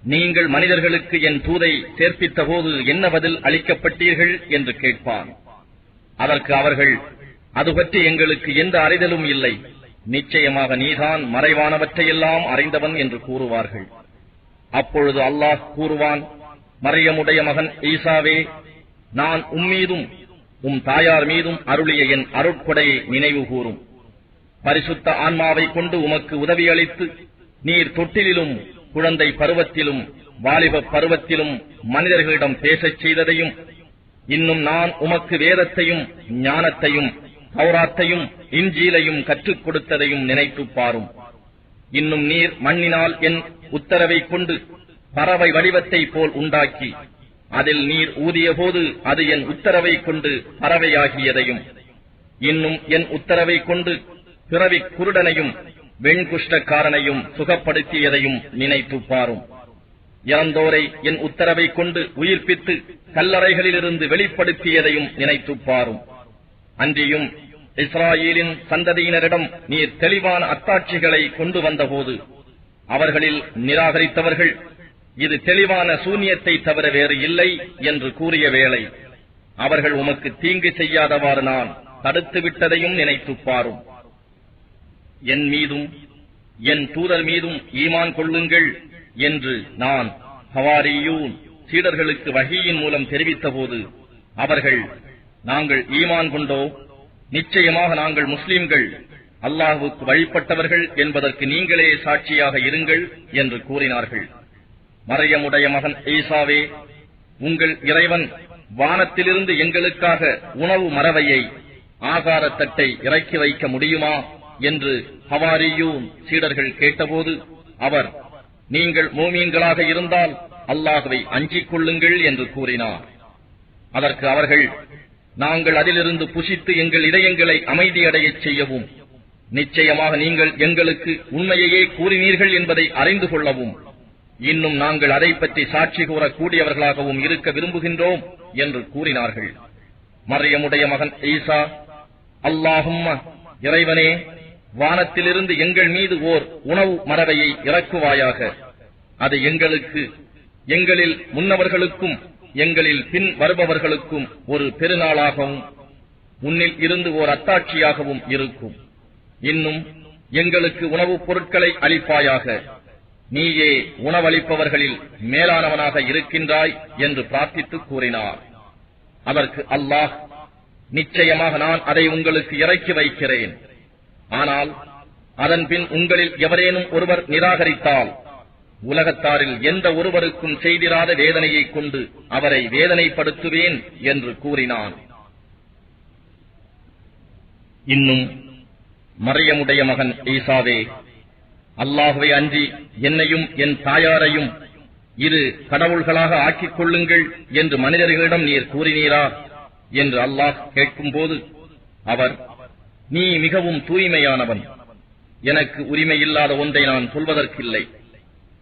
நீங்கள் மனிதர்களுக்கு என் தூதை சேர்ப்பித்த போது என்ன பதில் அளிக்கப்பட்டீர்கள் என்று கேட்பான். அதற்கு அவர்கள், அது பற்றி எங்களுக்கு எந்த அறிதலும் இல்லை, நிச்சயமாக நீதான் மறைவானவற்றையெல்லாம் அறிந்தவன் என்று கூறுவார்கள். அப்பொழுது அல்லாஹ் கூறுவான், மரியமுடைய மகன் ஈசாவே, நான் உம்மீதும் உம் தாயார் மீதும் அருளிய என் அருட்கொடையை நினைவு கூறும். பரிசுத்த ஆன்மாவை கொண்டு உமக்கு உதவி அளித்து நீர் தொட்டிலும் குழந்தை பருவத்திலும் வாலிப பருவத்திலும் மனிதர்களிடம் பேசச் செய்ததையும், இன்னும் நான் உமக்கு வேதத்தையும் ஞானத்தையும் தௌராத்தையும் இன்ஜீலையும் கற்றுக் கொடுத்ததையும் நினைத்துப் பாரும். இன்னும் நீர் மண்ணினால் என் உத்தரவை கொண்டு பறவை வடிவத்தை போல் உண்டாக்கி அதில் நீர் ஊதிய போது அது என் உத்தரவை கொண்டு பறவையாகியதையும், இன்னும் என் உத்தரவை கொண்டு பிறவி குருடனையும் வெண்குஷ்டக்காரனையும் சுகப்படுத்தியதையும் நினைத்து பாரும். இறந்தோரை என் உத்தரவை கொண்டு உயிர்ப்பித்து கல்லறைகளிலிருந்து வெளிப்படுத்தியதையும் நினைத்து பாரும். அன்றியும் இஸ்ராயேலின் சந்ததியினரிடம் நீர் தெளிவான அத்தாட்சிகளை கொண்டு வந்தபோது அவர்களில் நிராகரித்தவர்கள் இது தெளிவான சூனியத்தை தவிர வேறு இல்லை என்று கூறிய வேளை அவர்கள் உமக்கு தீங்கு செய்யாதவாறு நான் தடுத்துவிட்டதையும் நினைத்து பாரும். என் மீதும் என் தூதர் மீதும் ஈமான் கொள்ளுங்கள் என்று நான் ஹவாரியூன் சீடர்களுக்கு வஹீயின் மூலம் தெரிவித்த போது அவர்கள், நாங்கள் ஈமான் கொண்டோ, நிச்சயமாக நாங்கள் முஸ்லிம்கள், அல்லாஹ்வுக்கு வழிபட்டவர்கள் என்பதற்கு நீங்களே சாட்சியாக இருங்கள் என்று கூறினார்கள். மரியமுடைய மகன் ஈசாவே, உங்கள் இறைவன் வானத்திலிருந்து எங்களுக்காக உணவு மறவையை, ஆகாரத்தட்டை இறக்கி வைக்க முடியுமா என்று ஹவாரியூன் சீடர்கள் கேட்டபோது அவர், நீங்கள் மூமீன்களாக இருந்தால் அல்லாஹ்வை அஞ்சிக் கொள்ளுங்கள் என்று கூறினார். அதற்கு அவர்கள், நாங்கள் அதிலிருந்து புசித்து எங்கள் இதயங்களை அமைதியடையச் செய்யவும், நிச்சயமாக நீங்கள் எங்களுக்கு உண்மையையே கூறினீர்கள் என்பதை அறிந்து கொள்ளவும், இன்னும் நாங்கள் அதை பற்றி சாட்சி கூறக்கூடியவர்களாகவும் இருக்க விரும்புகின்றோம் என்று கூறினார்கள். மரியமுடைய மகன் ஈசா, அல்லாஹும்ம, இறைவனே, வானத்திலிருந்து எங்கள் மீது ஓர் உணவு மறவையை இறக்குவாயாக. அது எங்களுக்கு, எங்களில் முன்னவர்களுக்கும் எங்களில் பின் வருபவர்களுக்கும் ஒரு பெருநாளாகவும் உன்னில் இருந்து ஓர் அத்தாட்சியாகவும் இருக்கும். இன்னும் எங்களுக்கு உணவுப் பொருட்களை அளிப்பாயாக. நீயே உணவளிப்பவர்களில் மேலானவனாக இருக்கின்றாய் என்று பிரார்த்தித்து கூறினார். அதற்கு அல்லாஹ், நிச்சயமாக நான் அதை உங்களுக்கு இறக்கி வைக்கிறேன். ஆனால் அதன் பின் உங்களில் எவரேனும் ஒருவர் நிராகரித்தால் உலகத்தாரில் எந்த ஒருவருக்கும் செய்திராத வேதனையை கொண்டு அவரை வேதனைப்படுத்துவேன் என்று கூறினான். இன்னும் மரியமுடைய மகன் ஈசாவே, அல்லாஹ்வை அன்றி என்னையும் என் தாயாரையும் இரு கடவுள்களாக ஆக்கிக் கொள்ளுங்கள் என்று மனிதர்களிடம் நீர் கூறினீரா என்று அல்லாஹ் கேட்கும்போது அவர், நீ மிகவும் தூய்மையானவன், எனக்கு உரிமையில்லாத ஒன்றை நான் சொல்வதற்கில்லை.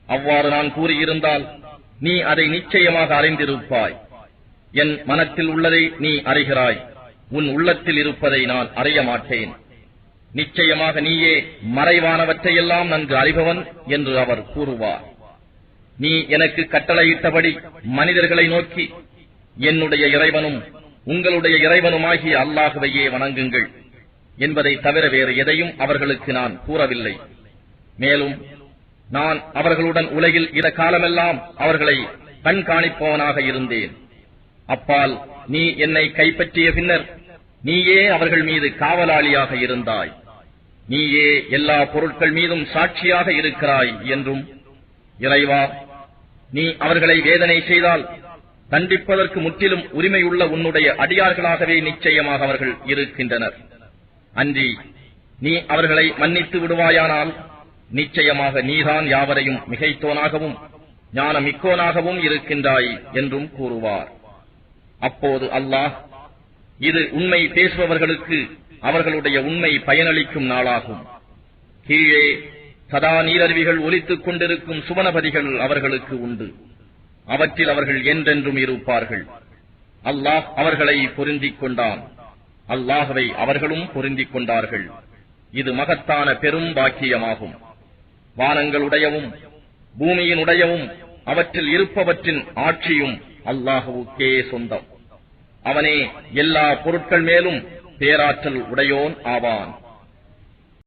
அவ்வாறு நான் கூறியிருந்தால் நீ அதை நிச்சயமாக அறிந்திருப்பாய். என் மனத்தில் உள்ளதை நீ அறிகிறாய், உன் உள்ளத்தில் இருப்பதை நான் அறிய மாட்டேன். நிச்சயமாக நீயே மறைவானவற்றையெல்லாம் நன்கு அறிபவன் என்று அவர் கூறுவார். நீ எனக்கு கட்டளையிட்டபடி மனிதர்களை நோக்கி, என்னுடைய இறைவனும் உங்களுடைய இறைவனுமாகிய அல்லாஹ்வையே வணங்குங்கள் என்பதை தவிர வேறு எதையும் அவர்களுக்கு நான் கூறவில்லை. மேலும் நான் அவர்களுடன் உலகில் இத காலமெல்லாம் அவர்களை கண்காணிப்பவனாக இருந்தேன். அப்பால் நீ என்னை கைப்பற்றிய பின்னர் நீயே அவர்கள் மீது காவலாளியாக இருந்தாய். நீயே எல்லா பொருட்கள் மீதும் சாட்சியாக இருக்கிறாய் என்றும், இறைவா, நீ அவர்களை வேதனை செய்தால் தண்டிப்பதற்கு முற்றிலும் உரிமையுள்ள உன்னுடைய அடியார்களாகவே நிச்சயமாக அவர்கள் இருக்கின்றனர். அன்றி நீ அவர்களை மன்னித்து விடுவாயானால் நிச்சயமாக நீதான் யாவரையும் மிகைத்தோனாகவும் ஞானமிக்கோனாகவும் இருக்கின்றாய் என்றும் கூறுவார். அப்போது அல்லாஹ், இது உண்மை பேசுபவர்களுக்கு அவர்களுடைய உண்மை பயனளிக்கும் நாளாகும். கீழே சதா நீரருவிகள் ஒலித்துக் கொண்டிருக்கும் சுவனபதிகள் அவர்களுக்கு உண்டு. அவற்றில் அவர்கள் என்றென்றும் இருப்பார்கள். அல்லாஹ் அவர்களை பொருந்திக் கொண்டான். அல்லாஹ்வை அவர்களும் பொருந்திக் கொண்டார்கள். இது மகத்தான பெரும் பாக்கியமாகும். வானங்களுடையவும் பூமியினுடையவும் அவற்றில் இருப்பவற்றின் ஆட்சியும் அல்லாஹ்வுக்கே சொந்தம். அவனே எல்லா பொருட்கள் மேலும் பேராற்றல் உடையோன் ஆவான்.